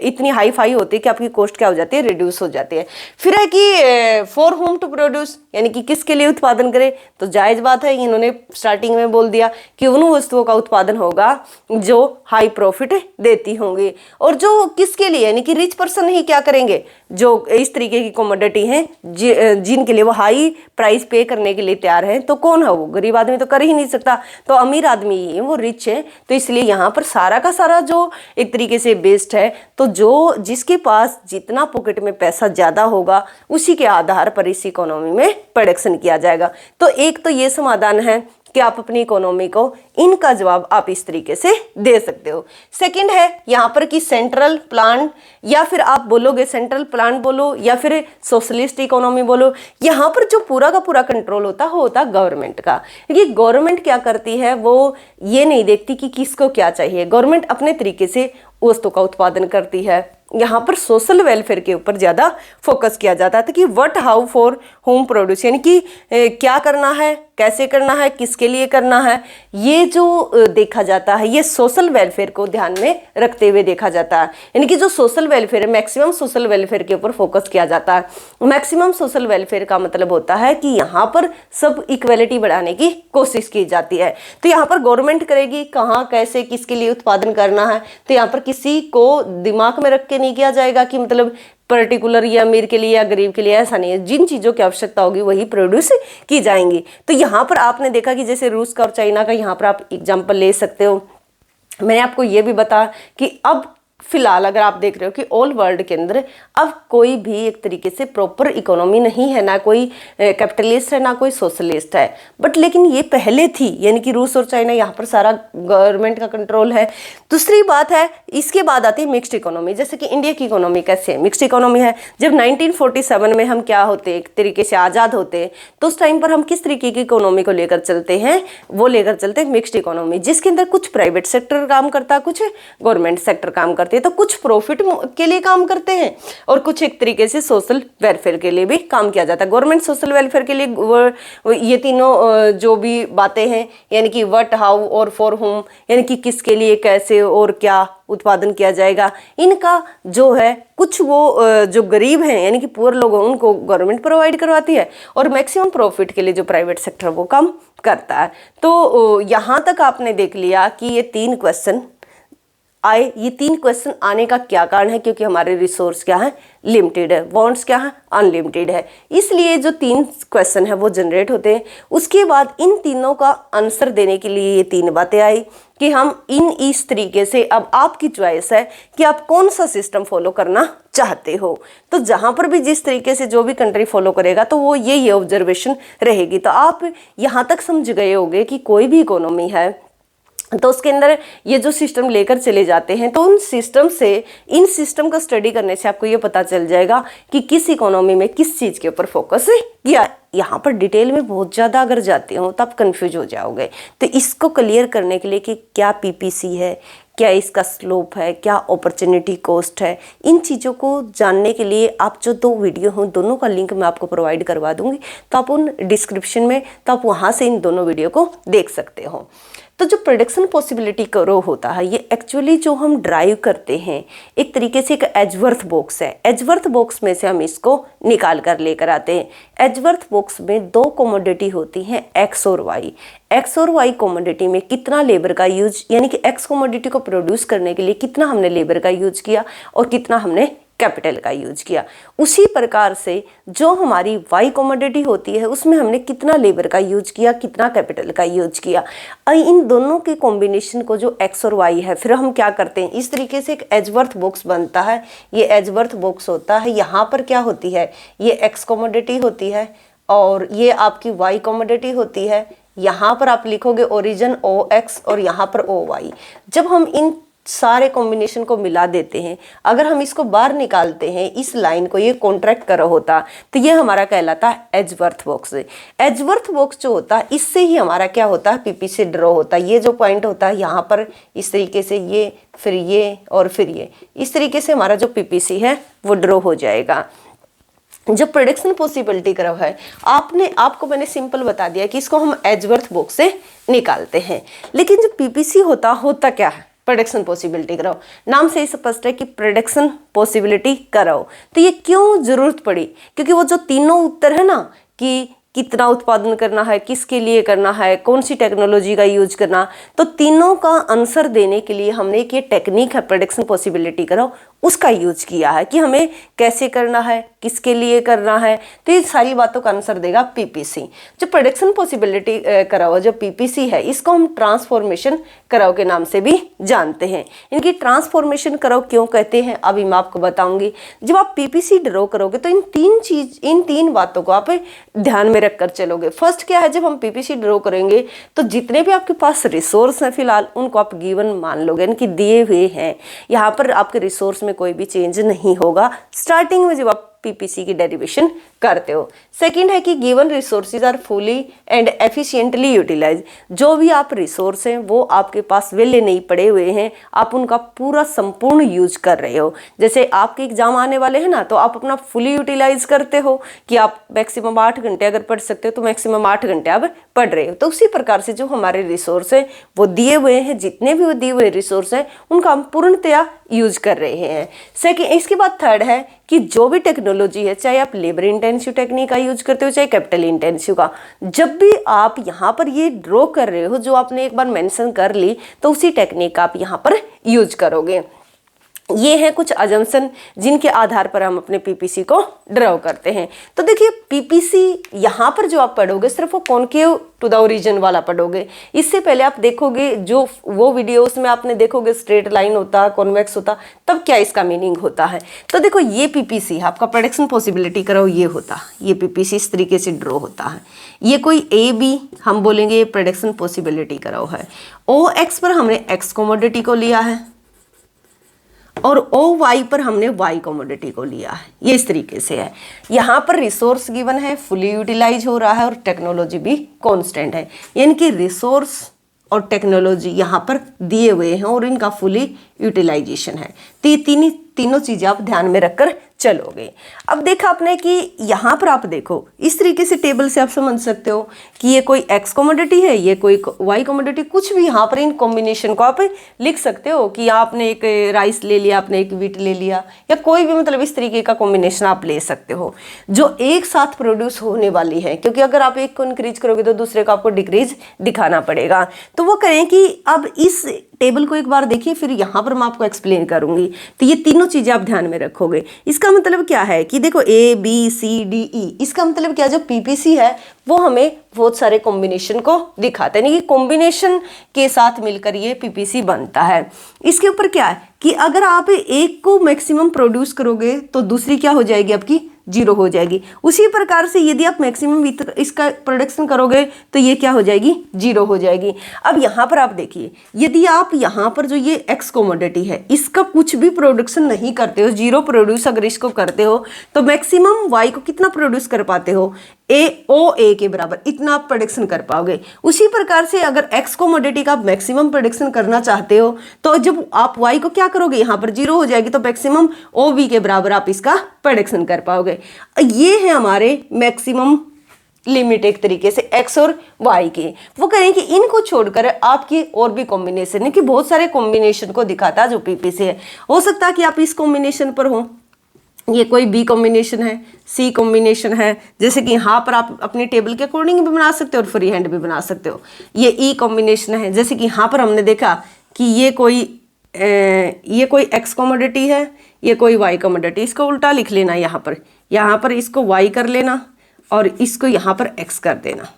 इतनी हाई फाई होती है कि आपकी कॉस्ट क्या हो जाती है, रिड्यूस हो जाती है। फिर है कि फॉर होम टू प्रोड्यूस, यानी कि किसके लिए उत्पादन करें, तो जायज़ बात है, इन्होंने स्टार्टिंग में बोल दिया कि उन वस्तुओं का उत्पादन होगा जो हाई प्रॉफिट देती होंगी। और जो किसके लिए, यानी कि रिच पर्सन ही क्या करेंगे, जो इस तरीके की कमोडिटी हैं जिनके लिए वो हाई प्राइस पे करने के लिए तैयार है। तो कौन है वो, गरीब आदमी तो कर ही नहीं सकता, तो अमीर आदमी ही है, वो रिच है। तो इसलिए यहाँ पर सारा का सारा जो एक तरीके से बेस्ड है, तो जो जिसके पास जितना पॉकेट में पैसा ज़्यादा होगा उसी के आधार पर इस इकोनॉमी में प्रोडक्शन किया जाएगा। तो एक तो ये समाधान है कि आप अपनी इकोनॉमी को, इनका जवाब आप इस तरीके से दे सकते हो। सेकंड है यहाँ पर कि सेंट्रल प्लान, या फिर आप बोलोगे सेंट्रल प्लान बोलो या फिर सोशलिस्ट इकोनॉमी बोलो, यहाँ पर जो पूरा का पूरा कंट्रोल होता गवर्नमेंट का। क्योंकि गवर्नमेंट क्या करती है, वो ये नहीं देखती कि किसको क्या चाहिए, गवर्नमेंट अपने तरीके से वस्तु का उत्पादन करती है। यहाँ पर सोशल वेलफेयर के ऊपर ज़्यादा फोकस किया जाता है कि what how for home produce, यानी कि क्या करना है, कैसे करना है, किसके लिए करना है, ये जो देखा जाता है, ये सोशल वेलफेयर को ध्यान में रखते हुए देखा जाता है। यानी कि जो सोशल वेलफेयर है, मैक्सिमम सोशल वेलफेयर के ऊपर फोकस किया जाता है। मैक्सिमम सोशल वेलफेयर का मतलब होता है कि यहाँ पर सब इक्वलिटी बढ़ाने की कोशिश की जाती है। तो यहाँ पर गवर्नमेंट करेगी कहाँ, कैसे, किसके लिए उत्पादन करना है, तो यहाँ पर किसी को दिमाग में रख के नहीं किया जाएगा कि मतलब पर्टिकुलर या अमीर के लिए या गरीब के लिए, ऐसा नहीं है। जिन चीज़ों की आवश्यकता होगी वही प्रोड्यूस की जाएंगी। तो यहाँ पर आपने देखा कि जैसे रूस का और चाइना का यहाँ पर आप एग्जाम्पल ले सकते हो। मैंने आपको ये भी बताया कि अब फिलहाल अगर आप देख रहे हो कि ऑल वर्ल्ड के अंदर अब कोई भी एक तरीके से प्रॉपर इकोनॉमी नहीं है, ना कोई कैपिटलिस्ट है ना कोई सोशलिस्ट है, बट लेकिन ये पहले थी, यानी कि रूस और चाइना, यहाँ पर सारा गवर्नमेंट का कंट्रोल है। दूसरी बात है, इसके बाद आती है मिक्स्ड इकोनॉमी। जैसे कि इंडिया की इकोनॉमी कैसे है, मिक्स्ड इकोनॉमी है। जब 1947 में हम क्या होते, एक तरीके से आज़ाद होते, तो उस टाइम पर हम किस तरीके की इकोनॉमी को लेकर चलते हैं, वो लेकर चलते हैं मिक्स्ड इकोनॉमी, जिसके अंदर कुछ प्राइवेट सेक्टर काम करता है, कुछ गवर्नमेंट सेक्टर काम करते हैं। तो कुछ प्रॉफिट के लिए काम करते हैं और कुछ एक तरीके से सोशल वेलफेयर के लिए भी काम किया जाता है। गवर्नमेंट सोशल वेलफेयर के लिए ये तीनों जो भी बातें हैं, यानी कि व्हाट, हाउ और फॉर होम, यानी कि किसके लिए, कैसे और क्या उत्पादन किया जाएगा, इनका जो है कुछ वो जो गरीब हैं यानी कि पुअर लोग हैं उनको गवर्नमेंट प्रोवाइड करवाती है, और मैक्सिमम प्रॉफिट के लिए जो प्राइवेट सेक्टर वो काम करता है। तो यहाँ तक आपने देख लिया कि ये 3 क्वेश्चन आए। ये 3 क्वेश्चन आने का क्या कारण है, क्योंकि हमारे रिसोर्स क्या है, लिमिटेड है, वांट्स क्या है, अनलिमिटेड है, इसलिए जो 3 क्वेश्चन है वो जनरेट होते हैं। उसके बाद इन तीनों का आंसर देने के लिए ये 3 बातें आई कि हम इस तरीके से, अब आपकी चॉइस है कि आप कौन सा सिस्टम फॉलो करना चाहते हो। तो जहाँ पर भी जिस तरीके से जो भी कंट्री फॉलो करेगा तो वो ये ऑब्जर्वेशन रहेगी। तो आप यहाँ तक समझ गए होंगे कि कोई भी इकोनॉमी है तो उसके अंदर ये जो सिस्टम लेकर चले जाते हैं, तो उन सिस्टम से, इन सिस्टम का स्टडी करने से आपको ये पता चल जाएगा कि किस इकोनॉमी में किस चीज़ के ऊपर फोकस किया। यहाँ पर डिटेल में बहुत ज़्यादा अगर जाते हो तो आप कंफ्यूज हो जाओगे। तो इसको क्लियर करने के लिए कि क्या पीपीसी है, क्या इसका स्लोप है, क्या अपॉर्चुनिटी कॉस्ट है, इन चीज़ों को जानने के लिए आप जो 2 वीडियो हों दोनों का लिंक मैं आपको प्रोवाइड करवा दूंगी, तो आप उन डिस्क्रिप्शन में, तो आप वहाँ से इन दोनों वीडियो को देख सकते हो। तो जो प्रेडिक्शन पॉसिबिलिटी करो होता है, ये एक्चुअली जो हम ड्राइव करते हैं एक तरीके से एक एजवर्थ बॉक्स है। एजवर्थ बॉक्स में से हम इसको निकाल कर लेकर आते हैं। एजवर्थ बॉक्स में 2 कमोडिटी होती हैं, एक्स और वाई। एक्स और वाई कमोडिटी में कितना लेबर का यूज, यानी कि एक्स कमोडिटी को प्रोड्यूस करने के लिए कितना हमने लेबर का यूज किया और कितना हमने कैपिटल का यूज किया। उसी प्रकार से जो हमारी वाई कमोडिटी होती है उसमें हमने कितना लेबर का यूज किया, कितना कैपिटल का यूज किया। इन दोनों के कॉम्बिनेशन को जो एक्स और वाई है, फिर हम क्या करते हैं, इस तरीके से एक एजवर्थ बॉक्स बनता है। ये एजवर्थ बॉक्स होता है, यहाँ पर क्या होती है, ये एक्स कमोडिटी होती है और ये आपकी वाई कमोडिटी होती है। यहाँ पर आप लिखोगे ओरिजिन ओ एक्स और यहाँ पर ओ वाई। जब हम इन सारे कॉम्बिनेशन को मिला देते हैं, अगर हम इसको बाहर निकालते हैं, इस लाइन को ये कॉन्ट्रैक्ट करा होता, तो ये हमारा कहलाता है एजवर्थ बॉक्स। एजवर्थ बॉक्स जो होता है इससे ही हमारा क्या होता है, पीपीसी ड्रॉ होता है। ये जो पॉइंट होता है यहाँ पर इस तरीके से, ये फिर ये और फिर ये, इस तरीके से हमारा जो पीपीसी है वो ड्रॉ हो जाएगा। जो प्रेडिक्शन पॉसिबिलिटी कर्व है, आपको मैंने सिंपल बता दिया कि इसको हम एजवर्थ बॉक्स से निकालते हैं। लेकिन जो पीपीसी होता क्या है, प्रेडिक्शन पॉसिबिलिटी कर्व। नाम से ही स्पष्ट है कि प्रेडिक्शन पॉसिबिलिटी कर्व। तो ये क्यों जरूरत पड़ी, क्योंकि वो जो तीनों उत्तर है ना कि कितना उत्पादन करना है, किसके लिए करना है, कौन सी टेक्नोलॉजी का यूज करना, तो तीनों का आंसर देने के लिए हमने एक ये टेक्निक है प्रेडिक्शन पॉसिबिलिटी कर्व, उसका यूज किया है कि हमें कैसे करना है, किसके लिए करना है। तो ये सारी बातों का आंसर देगा पीपीसी। जो प्रेडिक्शन पॉसिबिलिटी कर्व जो पीपीसी है, इसको हम ट्रांसफॉर्मेशन कर्व के नाम से भी जानते हैं। इनकी ट्रांसफॉर्मेशन कर्व क्यों कहते हैं अभी मैं आपको बताऊंगी। जब आप पीपीसी ड्रॉ करोगे तो इन तीन बातों को आप ध्यान में रखकर चलोगे। फर्स्ट क्या है, जब हम पीपीसी ड्रॉ करेंगे तो जितने भी आपके पास रिसोर्स हैं फिलहाल उनको आप गिवन मान लोगे, यानी कि दिए हुए हैं। यहाँ पर आपके रिसोर्स में कोई भी चेंज नहीं होगा स्टार्टिंग में जब आप पीपीसी की डेरिवेशन करते हो। सेकंड है कि given resources are fully and efficiently utilize. जो भी आप रिसोर्स हैं वो आपके पास वेले नहीं पड़े हुए हैं, आप उनका पूरा संपूर्ण यूज कर रहे हो। जैसे आपके एग्जाम आने वाले हैं ना, तो आप अपना फुली यूटिलाइज करते हो कि आप मैक्सिमम 8 घंटे अगर पढ़ सकते हो तो मैक्सिमम 8 घंटे आप पढ़ रहे हो। तो उसी प्रकार से जो हमारे रिसोर्स हैं वो दिए हुए हैं, जितने भी वो दिए हुए रिसोर्स हैं उनका हम पूर्णतया यूज कर रहे हैं। सेकेंड, इसके बाद थर्ड है कि जो भी टेक्नोलॉजी है, चाहे आप लेबर इंटेंसिव टेक्निक का यूज करते हो चाहे कैपिटल इंटेंसिव का, जब भी आप यहाँ पर ये ड्रॉ कर रहे हो जो आपने एक बार मेंशन कर ली, तो उसी टेक्निक का आप यहाँ पर यूज करोगे। ये है कुछ अजम्पशन जिनके आधार पर हम अपने पीपीसी को ड्रॉ करते हैं। तो देखिए पीपीसी यहाँ पर जो आप पढ़ोगे सिर्फ वो कॉनकेव टू द ओरिजिन वाला पढ़ोगे। इससे पहले आप देखोगे जो वो वीडियोस में आपने देखोगे स्ट्रेट लाइन होता, कॉन्वेक्स होता, तब क्या इसका मीनिंग होता है। तो देखो ये पीपीसी आपका प्रेडिक्शन पॉसिबिलिटी करो ये होता, ये पीपीसी इस तरीके से ड्रॉ होता है। ये कोई ए बी हम बोलेंगे ये प्रेडिक्शन पॉसिबिलिटी करो है। ओ एक्स पर हमने एक्स कमोडिटी को लिया है और ओ वाई पर हमने वाई कमोडिटी को लिया है। ये इस तरीके से है। यहाँ पर रिसोर्स गिवन है, फुली यूटिलाइज हो रहा है और टेक्नोलॉजी भी कांस्टेंट है, यानी कि रिसोर्स और टेक्नोलॉजी यहाँ पर दिए हुए हैं और इनका फुली यूटिलाइजेशन है। तो ये तीनों चीज़ें आप ध्यान में रखकर चलोगे। अब देखा आपने कि यहाँ पर आप देखो इस तरीके से टेबल से आप समझ सकते हो कि ये कोई एक्स कमोडिटी है, ये कोई वाई कमोडिटी, कुछ भी यहाँ पर इन कॉम्बिनेशन को आप लिख सकते हो कि आपने एक राइस ले लिया, आपने एक वीट ले लिया, या कोई भी मतलब इस तरीके का कॉम्बिनेशन आप ले सकते हो जो एक साथ प्रोड्यूस होने वाली है। क्योंकि अगर आप एक को इंक्रीज करोगे तो दूसरे को आपको डिक्रीज दिखाना पड़ेगा। तो वो करें कि अब इस टेबल को एक बार देखिए, फिर यहाँ पर मैं आपको एक्सप्लेन करूंगी। तो ये तीनों चीजें आप ध्यान में रखोगे। इसका मतलब क्या है कि देखो A B C D E, इसका मतलब क्या, जो पीपीसी है वो हमें बहुत सारे कॉम्बिनेशन को दिखाता है, यानी कि कॉम्बिनेशन के साथ मिलकर ये पीपीसी बनता है। इसके ऊपर क्या है कि अगर आप एक को मैक्सिमम प्रोड्यूस करोगे तो दूसरी क्या हो जाएगी, आपकी जीरो हो जाएगी। उसी प्रकार से यदि आप मैक्सिमम इसका प्रोडक्शन करोगे तो ये क्या हो जाएगी, जीरो हो जाएगी। अब यहाँ पर आप देखिए, यदि आप यहाँ पर जो ये एक्स कमोडिटी है इसका कुछ भी प्रोडक्शन नहीं करते हो, जीरो प्रोड्यूस अगर इसको करते हो तो मैक्सिमम वाई को कितना प्रोड्यूस कर पाते हो, ए के बराबर इतना आप प्रोडक्शन कर पाओगे। उसी प्रकार से अगर एक्स कमोडिटी का आप मैक्सिमम प्रोडक्शन करना चाहते हो तो जब आप वाई को क्या करोगे, यहाँ पर जीरो हो जाएगी, तो मैक्सिमम ओ बी के बराबर आप इसका प्रोडक्शन कर पाओगे। ये है हमारे मैक्सिमम लिमिट एक तरीके से एक्स और वाई के। वो करें कि इनको छोड़कर आपकी और भी कॉम्बिनेशन है कि बहुत सारे कॉम्बिनेशन को दिखाता है जो पीपीसी है। हो सकता है कि आप इस कॉम्बिनेशन पर हो, ये कोई बी कॉम्बिनेशन है, सी कॉम्बिनेशन है, जैसे कि यहाँ पर आप अपनी टेबल के अकॉर्डिंग भी बना सकते हो और फ्री हैंड भी बना सकते हो। ये ई कॉम्बिनेशन है, जैसे कि यहाँ पर हमने देखा कि ये कोई एक्स कमोडिटी है, ये कोई वाई कमोडिटी, इसको उल्टा लिख लेना, यहाँ पर इसको वाई कर लेना और इसको यहाँ पर एक्स कर देना।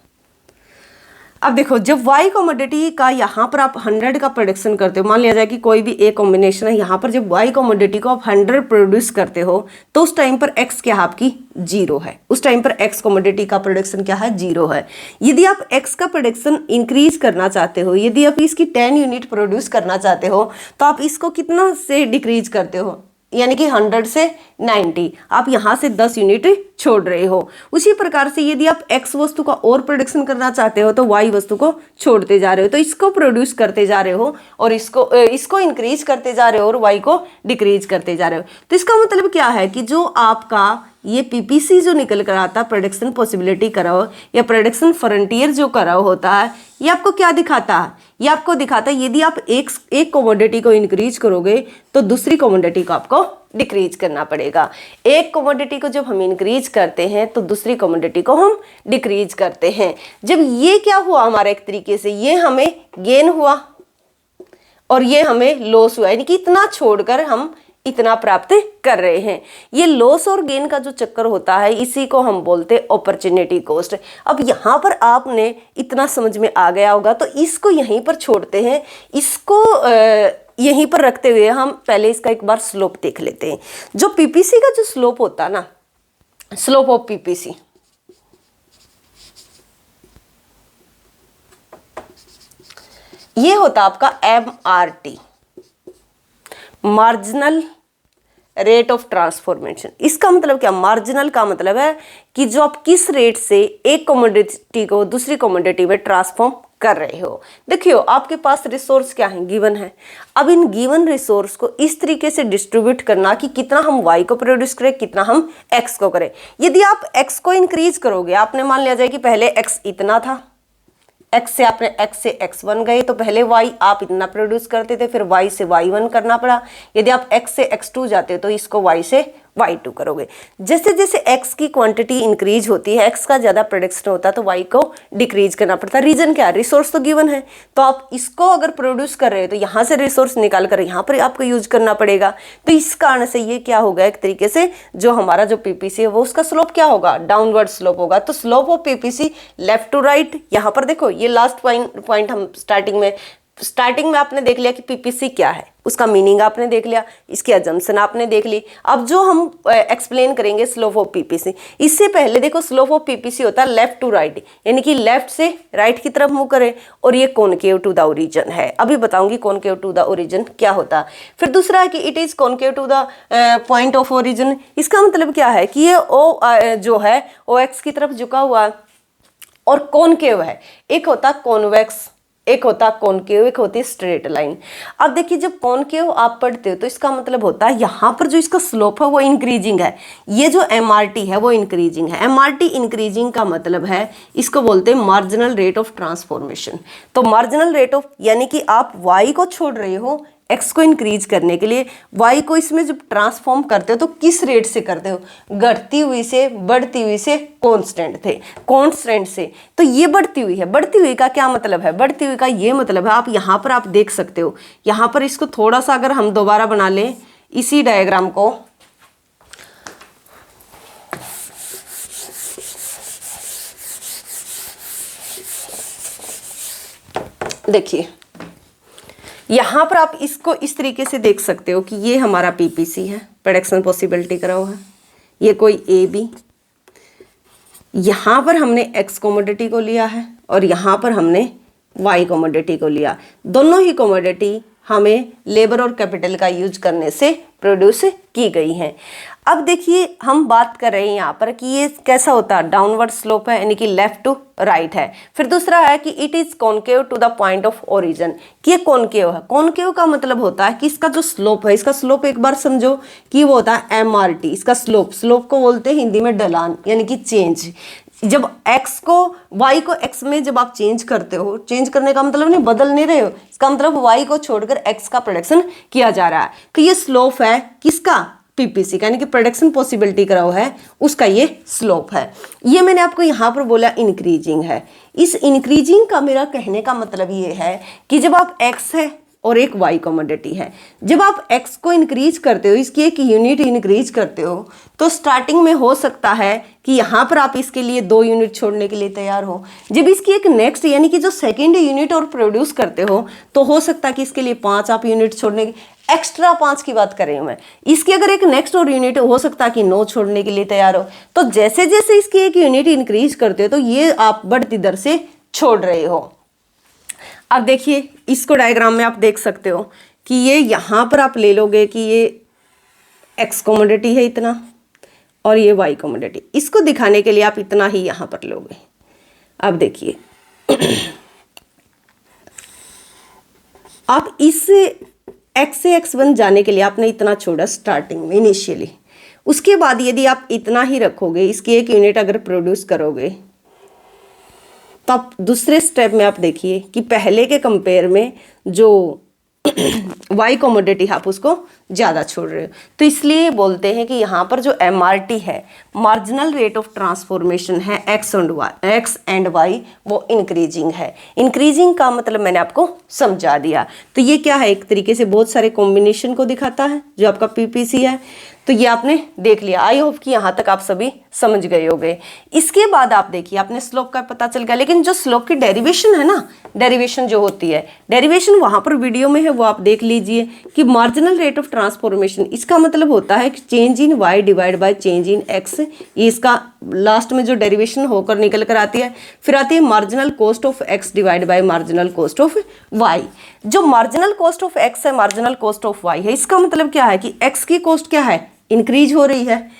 अब देखो जब वाई कमोडिटी का यहाँ पर आप 100 का प्रोडक्शन करते हो, मान लिया जाए कि कोई भी एक कॉम्बिनेशन है, यहाँ पर जब वाई कमोडिटी को आप 100 प्रोड्यूस करते हो तो उस टाइम पर एक्स क्या है, आपकी जीरो है। उस टाइम पर एक्स कमोडिटी का प्रोडक्शन क्या है, जीरो है। यदि आप एक्स का प्रोडक्शन इंक्रीज करना चाहते हो, यदि आप इसकी 10 यूनिट प्रोड्यूस करना चाहते हो तो आप इसको कितना से डिक्रीज करते हो, यानी कि 100 से 90, आप यहाँ से 10 यूनिट छोड़ रहे हो। उसी प्रकार से यदि आप एक्स वस्तु का और प्रोडक्शन करना चाहते हो तो वाई वस्तु को छोड़ते जा रहे हो, तो इसको प्रोड्यूस करते जा रहे हो और इसको इंक्रीज करते जा रहे हो और वाई को डिक्रीज करते जा रहे हो। तो इसका मतलब क्या है कि जो आपका ये पीपीसी जो निकल कर आता है, प्रोडक्शन पॉसिबिलिटी कराओ या प्रोडक्शन फ्रंटियर जो कराओ होता है, ये आपको क्या दिखाता है, ये आपको दिखाता है यदि आप एक कमोडिटी को इंक्रीज करोगे तो दूसरी कमोडिटी को आपको डिक्रीज करना पड़ेगा। एक कमोडिटी को जब हम इंक्रीज करते हैं तो दूसरी कमोडिटी को हम डिक्रीज करते हैं। जब ये क्या हुआ हमारा, एक तरीके से ये हमें गेन हुआ और ये हमें लॉस हुआ, यानी कि इतना छोड़कर हम इतना प्राप्त कर रहे हैं। ये लॉस और गेन का जो चक्कर होता है इसी को हम बोलते हैं अपॉर्चुनिटी कॉस्ट। अब यहाँ पर आपने इतना समझ में आ गया होगा तो इसको यहीं पर छोड़ते हैं, इसको यहीं पर रखते हुए हम पहले इसका एक बार स्लोप देख लेते हैं। जो पीपीसी का जो स्लोप होता है ना, स्लोप ऑफ पीपीसी, ये होता आपका MRT, marginal rate of transformation. इसका मतलब क्या, मार्जिनल का मतलब है कि जो आप किस रेट से एक कमोडिटी को दूसरी कमोडिटी में ट्रांसफॉर्म कर रहे हो। देखियो आपके पास रिसोर्स क्या है, गिवन है। अब इन गिवन रिसोर्स को इस तरीके से डिस्ट्रीब्यूट करना कि कितना हम वाई को प्रोड्यूस करें, कितना हम एक्स को करें। यदि आप एक्स को इंक्रीज करोगे, आपने मान लिया जाए कि पहले एक्स इतना था, एक्स से आपने एक्स से x1 गए तो पहले y आप इतना प्रोड्यूस करते थे, फिर y से y1 करना पड़ा। यदि आप x से x2 जाते तो इसको y से y2 करोगे। जैसे जैसे x की क्वांटिटी इंक्रीज होती है, x का ज़्यादा प्रोडक्शन होता है तो y को डिक्रीज करना पड़ता है। रीजन क्या है? रिसोर्स तो गिवन है, तो आप इसको अगर प्रोड्यूस कर रहे हो तो यहाँ से रिसोर्स निकाल कर यहाँ पर आपको यूज करना पड़ेगा। तो इस कारण से ये क्या होगा, एक तरीके से जो हमारा जो पीपीसी है वो उसका स्लोप क्या होगा, डाउनवर्ड स्लोप होगा। तो slope of PPC left to right, यहाँ पर देखो ये लास्ट पॉइंट हम स्टार्टिंग में आपने देख लिया कि पीपीसी क्या है, उसका मीनिंग आपने देख लिया, इसकी अजम्पशन आपने देख ली। अब जो हम एक्सप्लेन करेंगे स्लोप ऑफ पीपीसी, इससे पहले देखो स्लोप ऑफ पीपीसी होता है लेफ्ट टू राइट, यानी कि लेफ्ट से राइट की तरफ मूव करें, और ये कॉनकेव टू द ओरिजिन है। अभी बताऊंगी कॉनकेव टू द ओरिजिन क्या होता है। फिर दूसरा है कि it is concave to the point of origin. इसका मतलब क्या है कि ये ओ जो है ओ एक्स की तरफ झुका हुआ है और कॉनकेव है। एक होता कॉन्वेक्स, एक होता कॉनकेव, एक होती है स्ट्रेट लाइन। अब देखिए जब कॉनकेव आप पढ़ते हो तो इसका मतलब होता है यहाँ पर जो इसका स्लोप है वो इंक्रीजिंग है, ये जो एमआरटी है वो इंक्रीजिंग है। एमआरटी इंक्रीजिंग का मतलब है, इसको बोलते हैं मार्जिनल रेट ऑफ ट्रांसफॉर्मेशन। तो मार्जिनल रेट ऑफ यानी कि आप वाई को छोड़ रहे हो एक्स को इंक्रीज करने के लिए, वाई को इसमें जब ट्रांसफॉर्म करते हो तो किस रेट से करते हो, घटती हुई से, बढ़ती हुई से, कांस्टेंट से। तो ये बढ़ती हुई है, बढ़ती हुई का क्या मतलब है, बढ़ती हुई का ये मतलब है, आप यहाँ पर आप देख सकते हो, यहाँ पर इसको थोड़ा सा अगर हम दोबारा बना लें इसी डायग्राम को, देखिए यहाँ पर आप इसको इस तरीके से देख सकते हो कि ये हमारा पीपीसी है, प्रोडक्शन पॉसिबिलिटी करा हुआ है, ये कोई ए बी, यहाँ पर हमने एक्स कमोडिटी को लिया है और यहाँ पर हमने वाई कमोडिटी को लिया। दोनों ही कमोडिटी हमें लेबर और कैपिटल का यूज करने से प्रोड्यूस की गई हैं। अब देखिए हम बात कर रहे हैं यहाँ पर कि ये कैसा होता है, डाउनवर्ड स्लोप है, यानी कि लेफ्ट टू राइट है। फिर दूसरा है कि it is concave to the point of origin, कि ये कॉनकेव है। कॉनकेव का मतलब होता है कि इसका जो स्लोप है, इसका स्लोप एक बार समझो कि वो होता है एमआरटी। इसका स्लोप को बोलते हैं हिंदी में ढलान, यानी कि चेंज। जब x को y को x में जब आप चेंज करते हो, चेंज करने का मतलब नहीं बदल नहीं रहे हो, इसका मतलब y को छोड़कर x का प्रोडक्शन किया जा रहा है। तो ये स्लोप है किसका, पीपीसी का, यानी कि प्रोडक्शन पॉसिबिलिटी करा हुआ है उसका ये स्लोप है। ये मैंने आपको यहाँ पर बोला इंक्रीजिंग है। इस इंक्रीजिंग का मेरा कहने का मतलब ये है कि जब आप x है और एक y कमोडिटी है, जब आप x को इंक्रीज करते हो, इसकी एक यूनिट इंक्रीज करते हो, तो स्टार्टिंग में हो सकता है कि यहाँ पर आप इसके लिए 2 यूनिट छोड़ने के लिए तैयार हो। जब इसकी एक नेक्स्ट यानी कि जो सेकेंड यूनिट और प्रोड्यूस करते हो तो हो सकता है कि इसके लिए 5 आप यूनिट छोड़ने की, एक्स्ट्रा 5 की बात कर रही हूँ मैं। इसकी अगर एक नेक्स्ट और यूनिट हो सकता है कि 9 छोड़ने के लिए तैयार हो। तो जैसे जैसे इसकी एक यूनिट इंक्रीज करते हो तो ये आप बढ़ती दर से छोड़ रहे हो। अब देखिए इसको डायग्राम में आप देख सकते हो कि ये यहाँ पर आप ले लोगे कि ये एक्स कमोडिटी है इतना और ये वाई कमोडिटी, इसको दिखाने के लिए आप इतना ही यहाँ पर लोगे। अब देखिए आप इस x से x1 जाने के लिए आपने इतना छोड़ा स्टार्टिंग में इनिशियली, उसके बाद यदि आप इतना ही रखोगे, इसकी एक यूनिट अगर प्रोड्यूस करोगे तो आप दूसरे स्टेप में आप देखिए कि पहले के कंपेयर में जो वाई कमोडिटी आप उसको ज़्यादा छोड़ रहे हो। तो इसलिए बोलते हैं कि यहाँ पर जो एमआरटी है, मार्जिनल रेट ऑफ ट्रांसफॉर्मेशन है, एक्स एंड वाई, वो इंक्रीजिंग है। इंक्रीजिंग का मतलब मैंने आपको समझा दिया। तो ये क्या है, एक तरीके से बहुत सारे कॉम्बिनेशन को दिखाता है जो आपका पीपीसी है। तो ये आपने देख लिया। आई होप कि यहाँ तक आप सभी समझ गए होंगे। इसके बाद आप देखिए आपने स्लोप का पता चल गया, लेकिन जो स्लोप की डेरिवेशन है ना, डेरिवेशन जो होती है, डेरिवेशन वहाँ पर वीडियो में है, वो आप देख लीजिए कि मार्जिनल रेट ऑफ ट्रांसफॉर्मेशन, इसका मतलब होता है कि change in Y divide by change in X. ये इसका लास्ट में जो डेरिवेशन होकर निकल कर आती है। फिर आती है marginal cost of X divide by marginal cost of Y. जो मार्जिनल कॉस्ट ऑफ एक्स है, मार्जिनल कॉस्ट ऑफ वाई है, इसका मतलब क्या है कि एक्स की कॉस्ट क्या है, इंक्रीज हो रही है,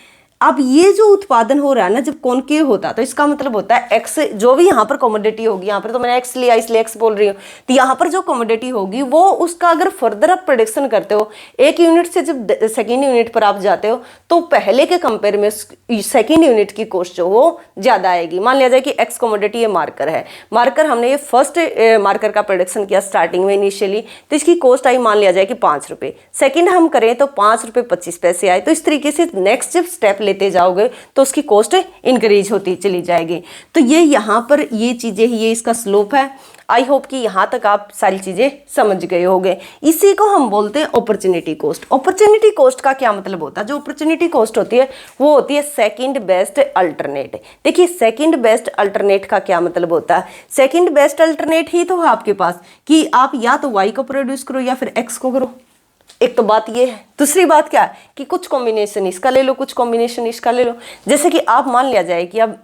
अब ये जो उत्पादन हो रहा है ना, जब कॉनकेव होता है तो इसका मतलब होता है एक्स, जो भी यहाँ पर कमोडिटी होगी, यहाँ पर तो मैंने एक्स लिया इसलिए एक्स बोल रही हूँ, तो यहाँ पर जो कमोडिटी होगी वो उसका अगर फर्दर आप प्रोडक्शन करते हो, एक यूनिट से जब सेकेंड यूनिट पर आप जाते हो तो पहले के कंपेयर में सेकेंड यूनिट की कॉस्ट जो वो ज़्यादा आएगी। मान लिया जाए कि एक्स कमोडिटी ये मार्कर है, मार्कर हमने ये फर्स्ट मार्कर का प्रोडक्शन किया स्टार्टिंग में इनिशियली, तो इसकी कॉस्ट आई मान लिया जाए कि 5 रुपये, सेकेंड हम करें तो 5 रुपये 25 पैसे आए। तो इस तरीके से नेक्स्ट जब स्टेप लेते जाओगे तो उसकी कॉस्ट इंक्रीज होती चली जाएगी। तो ये यहाँ पर ये चीज़ें, ये इसका स्लोप है। आई होप कि यहाँ तक आप सारी चीज़ें समझ गए होंगे। इसी को हम बोलते हैं अपॉर्चुनिटी कॉस्ट। अपॉर्चुनिटी कॉस्ट का क्या मतलब होता है? जो अपॉर्चुनिटी कॉस्ट होती है वो होती है सेकंड बेस्ट अल्टरनेट। देखिए सेकंड बेस्ट अल्टरनेट का क्या मतलब होता है? सेकंड बेस्ट अल्टरनेट ही तो है आपके पास कि आप या तो वाई को प्रोड्यूस करो या फिर एक्स को करो। एक तो बात ये है। दूसरी बात क्या है कि कुछ कॉम्बिनेशन इसका ले लो, कुछ कॉम्बिनेशन इसका ले लो। जैसे कि आप मान लिया जाए कि अब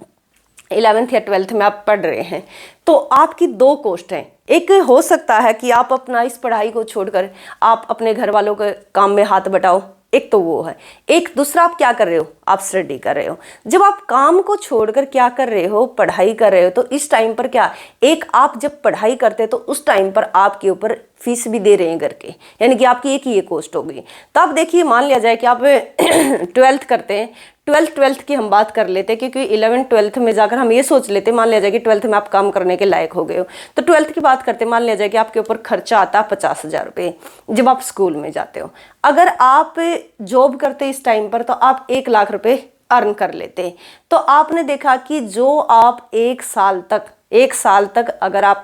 11th या 12th में आप पढ़ रहे हैं तो आपकी दो कॉस्ट हैं। एक हो सकता है कि आप अपना इस पढ़ाई को छोड़कर आप अपने घर वालों के काम में हाथ बटाओ, एक तो वो है। एक दूसरा आप क्या कर रहे हो? आप स्टडी कर रहे हो। जब आप काम को छोड़कर क्या कर रहे हो? पढ़ाई कर रहे हो। तो इस टाइम पर क्या, एक आप जब पढ़ाई करते हो तो उस टाइम पर आपके ऊपर फीस भी दे रहे हैं घर के, यानी कि आपकी एक ही ये कॉस्ट होगी। तो आप देखिए मान लिया जाए कि आप 12th करते हैं, 12th की हम बात कर लेते हैं क्योंकि 11th 12th में जाकर हम ये सोच लेते हैं, मान लिया जाए कि 12th में आप काम करने के लायक हो गए हो, तो 12th की बात करते हैं, मान लिया जाए कि आपके ऊपर खर्चा आता है 50,000 रुपये जब आप स्कूल में जाते हो। अगर आप जॉब करते इस टाइम पर तो आप 1 लाख रुपये अर्न कर लेते। तो आपने देखा कि जो आप एक साल तक अगर आप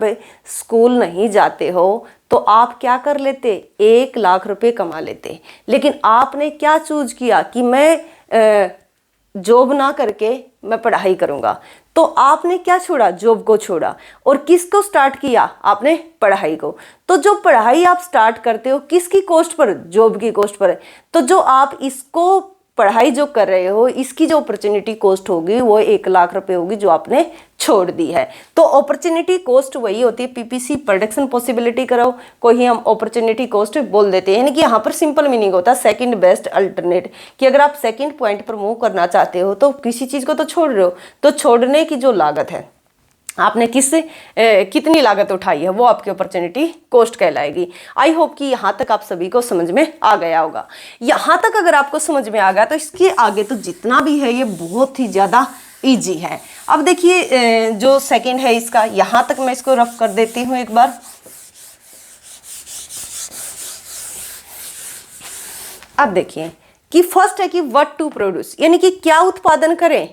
स्कूल नहीं जाते हो तो आप क्या कर लेते? 1 लाख रुपए कमा लेते। लेकिन आपने क्या चूज किया कि मैं जॉब ना करके मैं पढ़ाई करूंगा। तो आपने क्या छोड़ा? जॉब को छोड़ा। और किसको स्टार्ट किया? आपने पढ़ाई को। तो जो पढ़ाई आप स्टार्ट करते हो किसकी कॉस्ट पर? जॉब की कॉस्ट पर। तो जो आप इसको पढ़ाई जो कर रहे हो इसकी जो अपॉर्चुनिटी कॉस्ट होगी वो 1 लाख रुपए होगी जो आपने छोड़ दी है। तो अपॉर्चुनिटी कॉस्ट वही होती है, पीपीसी प्रोडक्शन पॉसिबिलिटी करो कोई हम अपॉर्चुनिटी कॉस्ट बोल देते हैं। यानी कि यहाँ पर सिंपल मीनिंग होता है सेकंड बेस्ट अल्टरनेट, कि अगर आप सेकंड पॉइंट पर मूव करना चाहते हो तो किसी चीज़ को तो छोड़ रहे हो, तो छोड़ने की जो लागत है आपने कितनी लागत उठाई है वो आपकी अपॉर्चुनिटी कॉस्ट कहलाएगी। आई होप कि यहाँ तक आप सभी को समझ में आ गया होगा। यहाँ तक अगर आपको समझ में आ गया तो इसके आगे तो जितना भी है ये बहुत ही ज़्यादा इजी है। अब देखिए जो सेकंड है इसका, यहाँ तक मैं इसको रफ कर देती हूँ एक बार। अब देखिए कि फर्स्ट है कि व्हाट टू प्रोड्यूस, यानी कि क्या उत्पादन करें,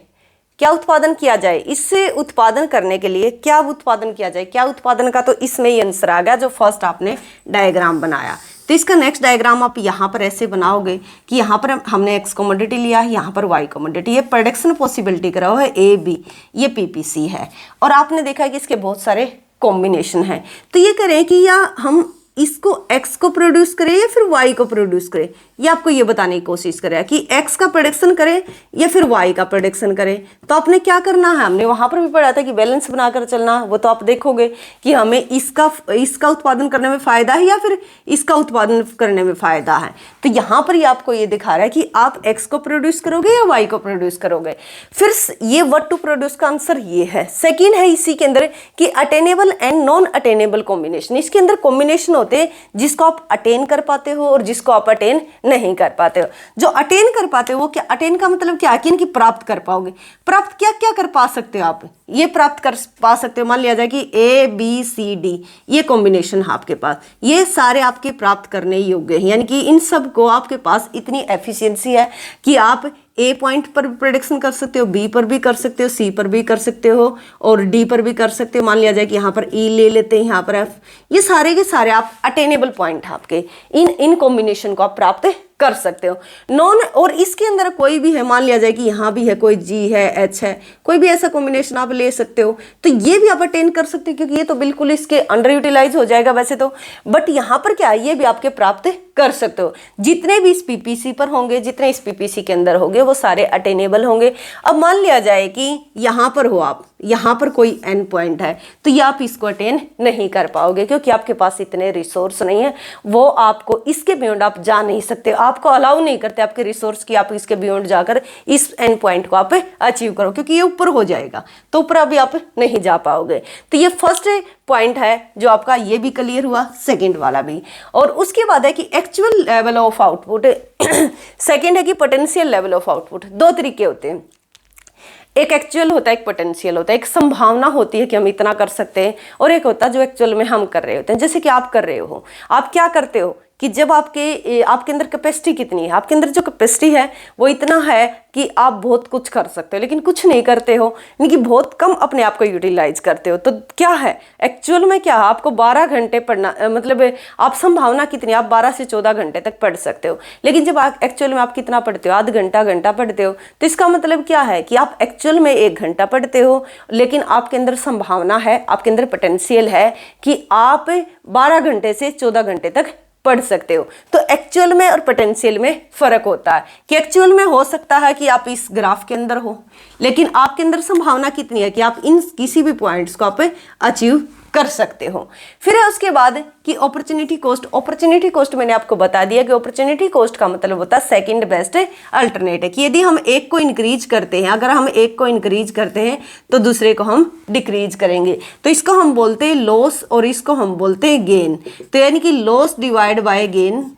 क्या उत्पादन किया जाए। इससे उत्पादन करने के लिए क्या उत्पादन किया जाए, क्या उत्पादन का, तो इसमें ही आंसर आ गया जो फर्स्ट आपने डायग्राम बनाया। तो इसका नेक्स्ट डायग्राम आप यहाँ पर ऐसे बनाओगे कि यहाँ पर हमने एक्स कमोडिटी लिया है, यहाँ पर वाई कमोडिटी, ये प्रोडक्शन पॉसिबिलिटी करा हुआ है ए बी, ये पीपीसी है। और आपने देखा है कि इसके बहुत सारे कॉम्बिनेशन हैं। तो ये करें कि या हम इसको x को प्रोड्यूस करें या फिर y को प्रोड्यूस करें, ये आपको ये बताने की कोशिश करें कि x का प्रोडक्शन करें या फिर y का प्रोडक्शन करें। तो आपने क्या करना है, हमने वहां पर भी पढ़ा था कि बैलेंस बनाकर चलना। वो तो आप देखोगे कि हमें इसका उत्पादन करने में फायदा है या फिर इसका उत्पादन करने में फायदा है। तो यहाँ पर ये आपको ये दिखा रहा है कि आप x को प्रोड्यूस करोगे या y को प्रोड्यूस करोगे। फिर ये व्हाट टू प्रोड्यूस का आंसर ये है। सेकेंड है इसी के अंदर कि attainable and non attainable combination. इसके अंदर कॉम्बिनेशन होते हैं जिसको आप अटेन कर पाते हो और जिसको आप अटेन नहीं कर पाते हो। जो अटेन कर पाते हो वो क्या, अटेन का मतलब क्या है कि इनकी प्राप्त कर पाओगे। प्राप्त क्या क्या कर पा सकते हो आप, ये प्राप्त कर पा सकते हो। मान लिया जाए कि ए बी सी डी ये कॉम्बिनेशन है आपके पास, ये सारे आपके प्राप्त करने योग्य हैं। यानी कि इन सब को आपके पास इतनी एफिशिएंसी है कि आप ए पॉइंट पर भी प्रेडिक्शन कर सकते हो, बी पर भी कर सकते हो, सी पर भी कर सकते हो और डी पर भी कर सकते हो। मान लिया जाए कि यहाँ पर ई ले लेते हैं, यहाँ पर एफ, ये सारे के सारे आप अटेनेबल पॉइंट है आपके, इन कॉम्बिनेशन को आप प्राप्त कर सकते हो। नॉन, और इसके अंदर कोई भी है, मान लिया जाए कि यहाँ भी है, कोई जी है, एच है, कोई भी ऐसा कॉम्बिनेशन आप ले सकते हो, तो ये भी आप अटेन कर सकते हो क्योंकि ये तो बिल्कुल इसके अंडर यूटिलाइज हो जाएगा वैसे तो, बट यहाँ पर क्या है, ये भी आपके प्राप्त कर सकते हो। जितने भी इस पीपीसी पर होंगे, जितने इस पीपीसी के अंदर होंगे, वो सारे अटेनेबल होंगे। अब मान लिया जाए कि यहाँ पर हो आप, यहाँ पर कोई एंड पॉइंट है, तो ये आप इसको अटेन नहीं कर पाओगे क्योंकि आपके पास इतने रिसोर्स नहीं है। वो आपको इसके बियॉन्ड आप जा नहीं सकते, आपको अलाउ नहीं करते आपके रिसोर्स की आप इसके बियॉन्ड जाकर इस एंड पॉइंट को आप अचीव करो, क्योंकि ये ऊपर हो जाएगा, तो ऊपर अभी आप नहीं जा पाओगे। तो ये फर्स्ट पॉइंट है जो आपका, ये भी क्लियर हुआ, सेकंड वाला भी। और उसके बाद है कि actual level of output, second है कि पोटेंशियल लेवल ऑफ आउटपुट। दो तरीके होते हैं, एक एक्चुअल होता है, एक पोटेंशियल होता है। एक संभावना होती है कि हम इतना कर सकते हैं, और एक होता है जो एक्चुअल में हम कर रहे होते हैं। जैसे कि आप कर रहे हो, आप क्या करते हो कि जब आपके अंदर कैपेसिटी कितनी है, आपके अंदर जो कैपेसिटी है वो इतना है कि आप बहुत कुछ कर सकते हो, लेकिन कुछ नहीं करते हो, यानी कि बहुत कम अपने आप को यूटिलाइज करते हो। तो क्या है एक्चुअल में, क्या है, आपको 12 घंटे पढ़ना, मतलब आप संभावना कितनी, आप 12 से 14 घंटे तक पढ़ सकते हो। लेकिन जब आप एक्चुअल में आप कितना पढ़ते हो, आध घंटा पढ़ते हो, तो इसका मतलब क्या है कि आप एक्चुअल में 1 घंटा पढ़ते हो, लेकिन आपके अंदर संभावना है, आपके अंदर पोटेंशियल है कि आप 12 घंटे से 14 घंटे तक पढ़ सकते हो। तो एक्चुअल में और पोटेंशियल में फर्क होता है कि एक्चुअल में हो सकता है कि आप इस ग्राफ के अंदर हो, लेकिन आपके अंदर संभावना कितनी है कि आप इन किसी भी पॉइंट्स को आप अचीव कर सकते हो। फिर है उसके बाद कि अपॉर्चुनिटी कॉस्ट। अपॉर्चुनिटी कॉस्ट मैंने आपको बता दिया कि अपॉर्चुनिटी कॉस्ट का मतलब होता है सेकंड बेस्ट अल्टरनेटिव, कि यदि हम एक को इंक्रीज करते हैं, अगर हम एक को इंक्रीज करते हैं तो दूसरे को हम डिक्रीज करेंगे, तो इसको हम बोलते हैं लॉस और इसको हम बोलते हैं गेन। तो यानी कि loss divide by gain,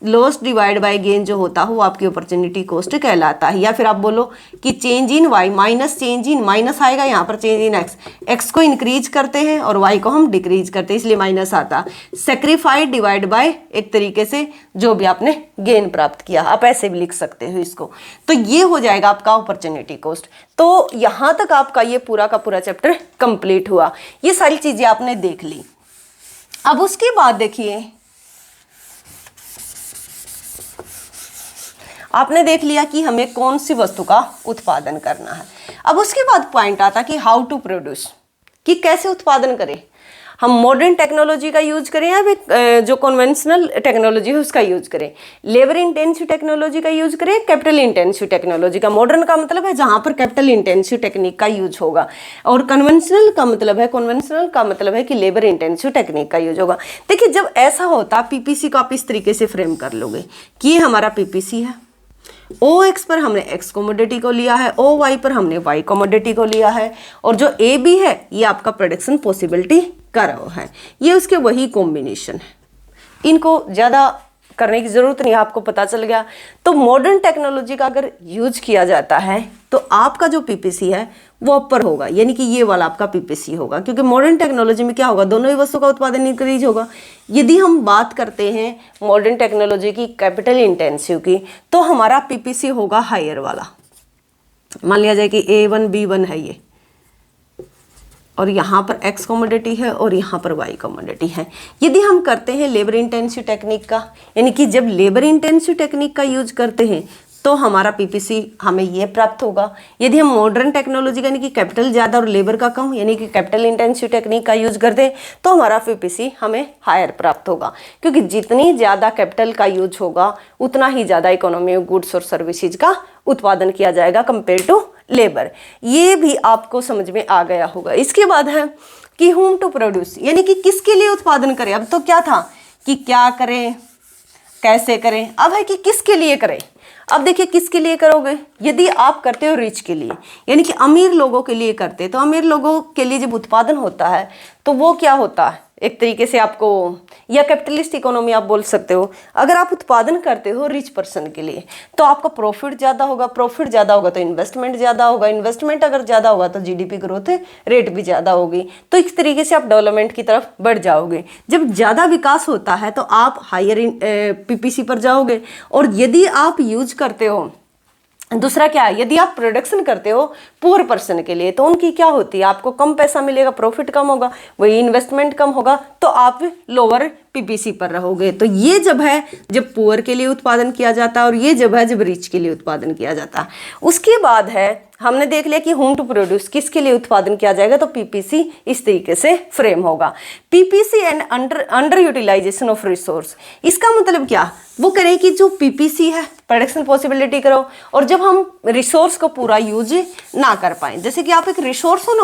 loss divide by gain जो होता है वो आपकी अपॉर्चुनिटी कॉस्ट कहलाता है। या फिर आप बोलो कि change in Y minus change in, minus आएगा यहाँ पर, चेंज इन एक्स, एक्स को इंक्रीज करते हैं और वाई को हम डिक्रीज करते हैं, इसलिए माइनस आता। सेक्रीफाइड डिवाइड बाय एक तरीके से जो भी आपने गेन प्राप्त किया, आप ऐसे भी लिख सकते हो इसको। तो ये हो जाएगा आपका अपॉर्चुनिटी कॉस्ट। तो यहाँ तक आपका ये पूरा का पूरा चैप्टर कंप्लीट हुआ। ये सारी चीजें आपने देख ली। अब उसके बाद देखिए, आपने देख लिया कि हमें कौन सी वस्तु का उत्पादन करना है। अब उसके बाद पॉइंट आता कि हाउ टू प्रोड्यूस, कि कैसे उत्पादन करें। हम मॉडर्न टेक्नोलॉजी का यूज करें या जो कन्वेंशनल टेक्नोलॉजी है उसका यूज करें, लेबर इंटेंसिव टेक्नोलॉजी का यूज करें, कैपिटल इंटेंसिव टेक्नोलॉजी का। मॉडर्न का मतलब है जहां पर कैपिटल इंटेंसिव टेक्निक का यूज होगा, और कन्वेंशनल का मतलब है कि लेबर इंटेंसिव टेक्निक का यूज होगा। देखिए जब ऐसा होता, पीपीसी को आप इस तरीके से फ्रेम कर लोगे कि ये हमारा पीपीसी है, ओ एक्स पर हमने एक्स कमोडिटी को लिया है, ओ वाई पर हमने वाई कमोडिटी को लिया है, और जो ए बी है ये आपका प्रोडक्शन पॉसिबिलिटी का रहा है, ये उसके वही कॉम्बिनेशन है। इनको ज़्यादा करने की ज़रूरत नहीं, आपको पता चल गया। तो मॉडर्न टेक्नोलॉजी का अगर यूज किया जाता है तो आपका जो पीपीसी है वो अपर होगा, यानी कि ये वाला आपका पीपीसी होगा, क्योंकि मॉडर्न टेक्नोलॉजी में क्या होगा, दोनों ही वस्तुओं का उत्पादन इंक्रीज होगा। यदि हम बात करते हैं मॉडर्न टेक्नोलॉजी की कैपिटल इंटेंसिव की, तो हमारा पीपीसी होगा हायर वाला। मान लिया जाए कि A1 B1 है ये, और यहाँ पर एक्स कमोडिटी है और यहाँ पर वाई कमोडिटी है। यदि हम करते हैं लेबर इंटेंसिव टेक्निक का, यानी कि जब लेबर इंटेंसिव टेक्निक का यूज करते हैं तो हमारा पीपीसी हमें ये प्राप्त होगा। यदि हम मॉडर्न टेक्नोलॉजी का यानी कि कैपिटल ज़्यादा और लेबर का कम, यानी कि कैपिटल इंटेंसिव टेक्निक का यूज करते हैं तो हमारा पीपीसी हमें हायर प्राप्त होगा, क्योंकि जितनी ज़्यादा कैपिटल का यूज होगा उतना ही ज़्यादा इकोनॉमी ऑफ गुड्स और सर्विसेज का उत्पादन किया जाएगा कंपेयर टू लेबर। ये भी आपको समझ में आ गया होगा। इसके बाद है कि होम टू प्रोड्यूस, यानी कि किसके लिए उत्पादन करें। अब तो क्या था कि क्या करें, कैसे करें, अब है कि किसके लिए करें। अब देखिए किसके लिए करोगे, यदि आप करते हो रिच के लिए, यानी कि अमीर लोगों के लिए करते, तो अमीर लोगों के लिए जब उत्पादन होता है तो वो क्या होता है, एक तरीके से आपको, या कैपिटलिस्ट इकोनॉमी आप बोल सकते हो। अगर आप उत्पादन करते हो रिच पर्सन के लिए तो आपका प्रॉफिट ज़्यादा होगा, प्रॉफिट ज़्यादा होगा तो इन्वेस्टमेंट ज़्यादा होगा, इन्वेस्टमेंट अगर ज़्यादा होगा तो जीडीपी ग्रोथ रेट भी ज़्यादा होगी, तो इस तरीके से आप डेवलपमेंट की तरफ बढ़ जाओगे। जब ज़्यादा विकास होता है तो आप हायर पीपीसी पर जाओगे। और यदि आप यूज करते हो दूसरा क्या है, यदि आप प्रोडक्शन करते हो पुअर पर्सन के लिए तो उनकी क्या होती है, आपको कम पैसा मिलेगा, प्रॉफिट कम होगा, वही इन्वेस्टमेंट कम होगा, तो आप लोअर पीपीसी पर रहोगे। तो ये जब है जब पुअर के लिए उत्पादन किया जाता है और ये जब है जब रिच के लिए उत्पादन किया जाता है। उसके बाद है हमने देख लिया कि होम टू प्रोड्यूस किसके लिए उत्पादन किया जाएगा, तो पीपीसी इस तरीके से फ्रेम होगा। PPC and under utilization of resource, इसका मतलब क्या, वो करें कि जो पीपीसी है प्रोडक्शन पॉसिबिलिटी करो, और जब हम रिसोर्स को पूरा यूज ना कर पाए, जैसे कि आप एक रिसोर्स हो ना,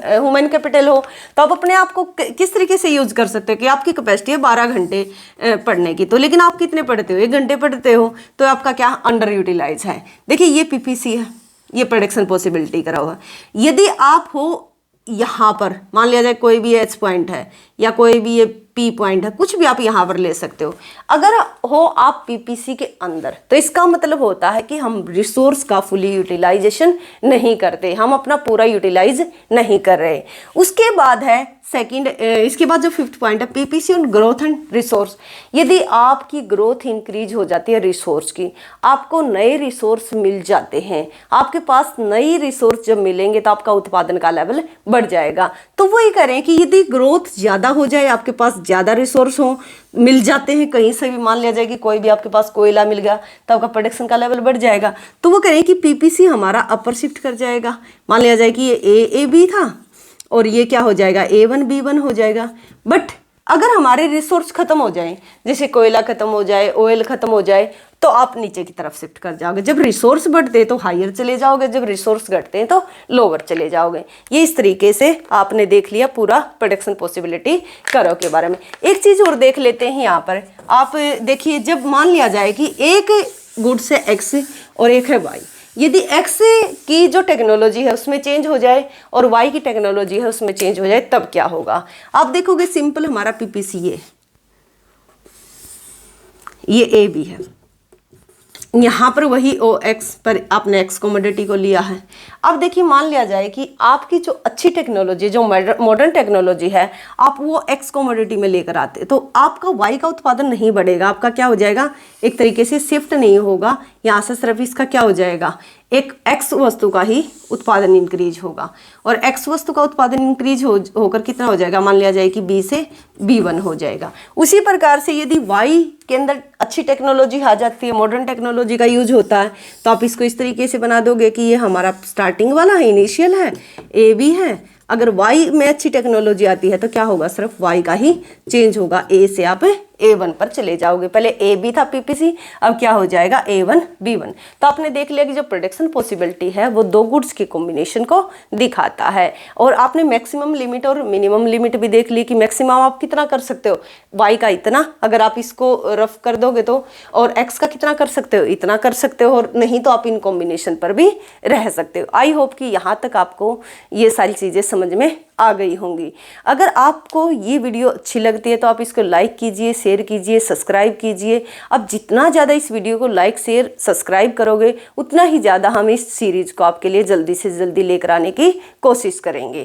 ह्यूमन कैपिटल हो, तो आप अपने आप को किस तरीके से यूज कर सकते हो कि आपकी कैपेसिटी है 12 घंटे पढ़ने की, तो लेकिन आप कितने पढ़ते हो, 1 घंटे पढ़ते हो, तो आपका क्या अंडर यूटिलाइज है। देखिए ये पीपीसी है, ये प्रोडक्शन पॉसिबिलिटी करा हुआ। यदि आप हो यहाँ पर, मान लिया जाए कोई भी एच पॉइंट है या कोई भी ये पी पॉइंट है, कुछ भी आप यहाँ पर ले सकते हो, अगर हो आप पीपीसी के अंदर, तो इसका मतलब होता है कि हम रिसोर्स का फुली यूटिलाइजेशन नहीं करते, हम अपना पूरा यूटिलाइज नहीं कर रहे। उसके बाद है सेकंड, इसके बाद जो 5th पॉइंट है PPC on growth and resource. यदि आपकी ग्रोथ इंक्रीज हो जाती है रिसोर्स की, आपको नए रिसोर्स मिल जाते हैं, आपके पास नई रिसोर्स जब मिलेंगे तो आपका उत्पादन का लेवल बढ़ जाएगा। तो वही करें कि यदि ग्रोथ ज़्यादा हो जाए, आपके पास ज़्यादा रिसोर्स हो, मिल जाते हैं कहीं से भी, मान लिया जाए कि कोई भी आपके पास कोयला मिल गया तो आपका प्रोडक्शन का लेवल बढ़ जाएगा। तो वो करें कि पीपीसी हमारा अपर शिफ्ट कर जाएगा, मान लिया जाए कि ये ए बी था और ये क्या हो जाएगा A1 B1 हो जाएगा। बट अगर हमारे रिसोर्स खत्म हो जाए, जैसे कोयला खत्म हो जाए, ऑयल खत्म हो जाए, तो आप नीचे की तरफ शिफ्ट कर जाओगे। जब रिसोर्स बढ़ते हैं तो हायर चले जाओगे, जब रिसोर्स घटते हैं तो लोअर चले जाओगे। ये इस तरीके से आपने देख लिया पूरा प्रोडक्शन पॉसिबिलिटी करो के बारे में। एक चीज़ और देख लेते हैं यहाँ पर, आप देखिए जब मान लिया जाए कि एक गुड्स है X और एक है Y, यदि X की जो टेक्नोलॉजी है उसमें चेंज हो जाए और Y की टेक्नोलॉजी है उसमें चेंज हो जाए, तब क्या होगा। आप देखोगे सिंपल हमारा पीपीसी ये ए बी है, यहाँ पर वही OX पर आपने X कमोडिटी को लिया है। अब देखिए मान लिया जाए कि आपकी जो अच्छी टेक्नोलॉजी, जो मॉडर्न टेक्नोलॉजी है, आप वो X कमोडिटी में लेकर आते, तो आपका Y का उत्पादन नहीं बढ़ेगा, आपका क्या हो जाएगा, एक तरीके से शिफ्ट नहीं होगा, यहाँ से सिर्फ इसका क्या हो जाएगा, एक X वस्तु का ही उत्पादन इंक्रीज होगा, और X वस्तु का उत्पादन इंक्रीज होकर कितना हो जाएगा, मान लिया जाए कि B से B1 हो जाएगा। उसी प्रकार से यदि Y के अंदर अच्छी टेक्नोलॉजी आ जाती है, मॉडर्न टेक्नोलॉजी का यूज होता है, तो आप इसको इस तरीके से बना दोगे कि ये हमारा स्टार्टिंग वाला है, इनिशियल है, AB है। अगर Y में अच्छी टेक्नोलॉजी आती है तो क्या होगा, सिर्फ Y का ही चेंज होगा, A से आप A1 पर चले जाओगे। पहले AB था पीपीसी, अब क्या हो जाएगा A1 B1। तो आपने देख लिया कि जो प्रोडक्शन पॉसिबिलिटी है वो 2 गुड्स की कॉम्बिनेशन को दिखाता है। और आपने मैक्सिमम लिमिट और मिनिमम लिमिट भी देख ली कि मैक्सिमम आप कितना कर सकते हो, Y का इतना, अगर आप इसको रफ कर दोगे तो, और X का कितना कर सकते हो, इतना कर सकते हो, और नहीं तो आप इन कॉम्बिनेशन पर भी रह सकते हो। आई होप कि यहाँ तक आपको ये सारी चीज़ें समझ में आ गई होंगी। अगर आपको ये वीडियो अच्छी लगती है तो आप इसको लाइक कीजिए, शेयर कीजिए, सब्सक्राइब कीजिए। अब जितना ज़्यादा इस वीडियो को लाइक शेयर सब्सक्राइब करोगे, उतना ही ज़्यादा हम इस सीरीज़ को आपके लिए जल्दी से जल्दी लेकर आने की कोशिश करेंगे।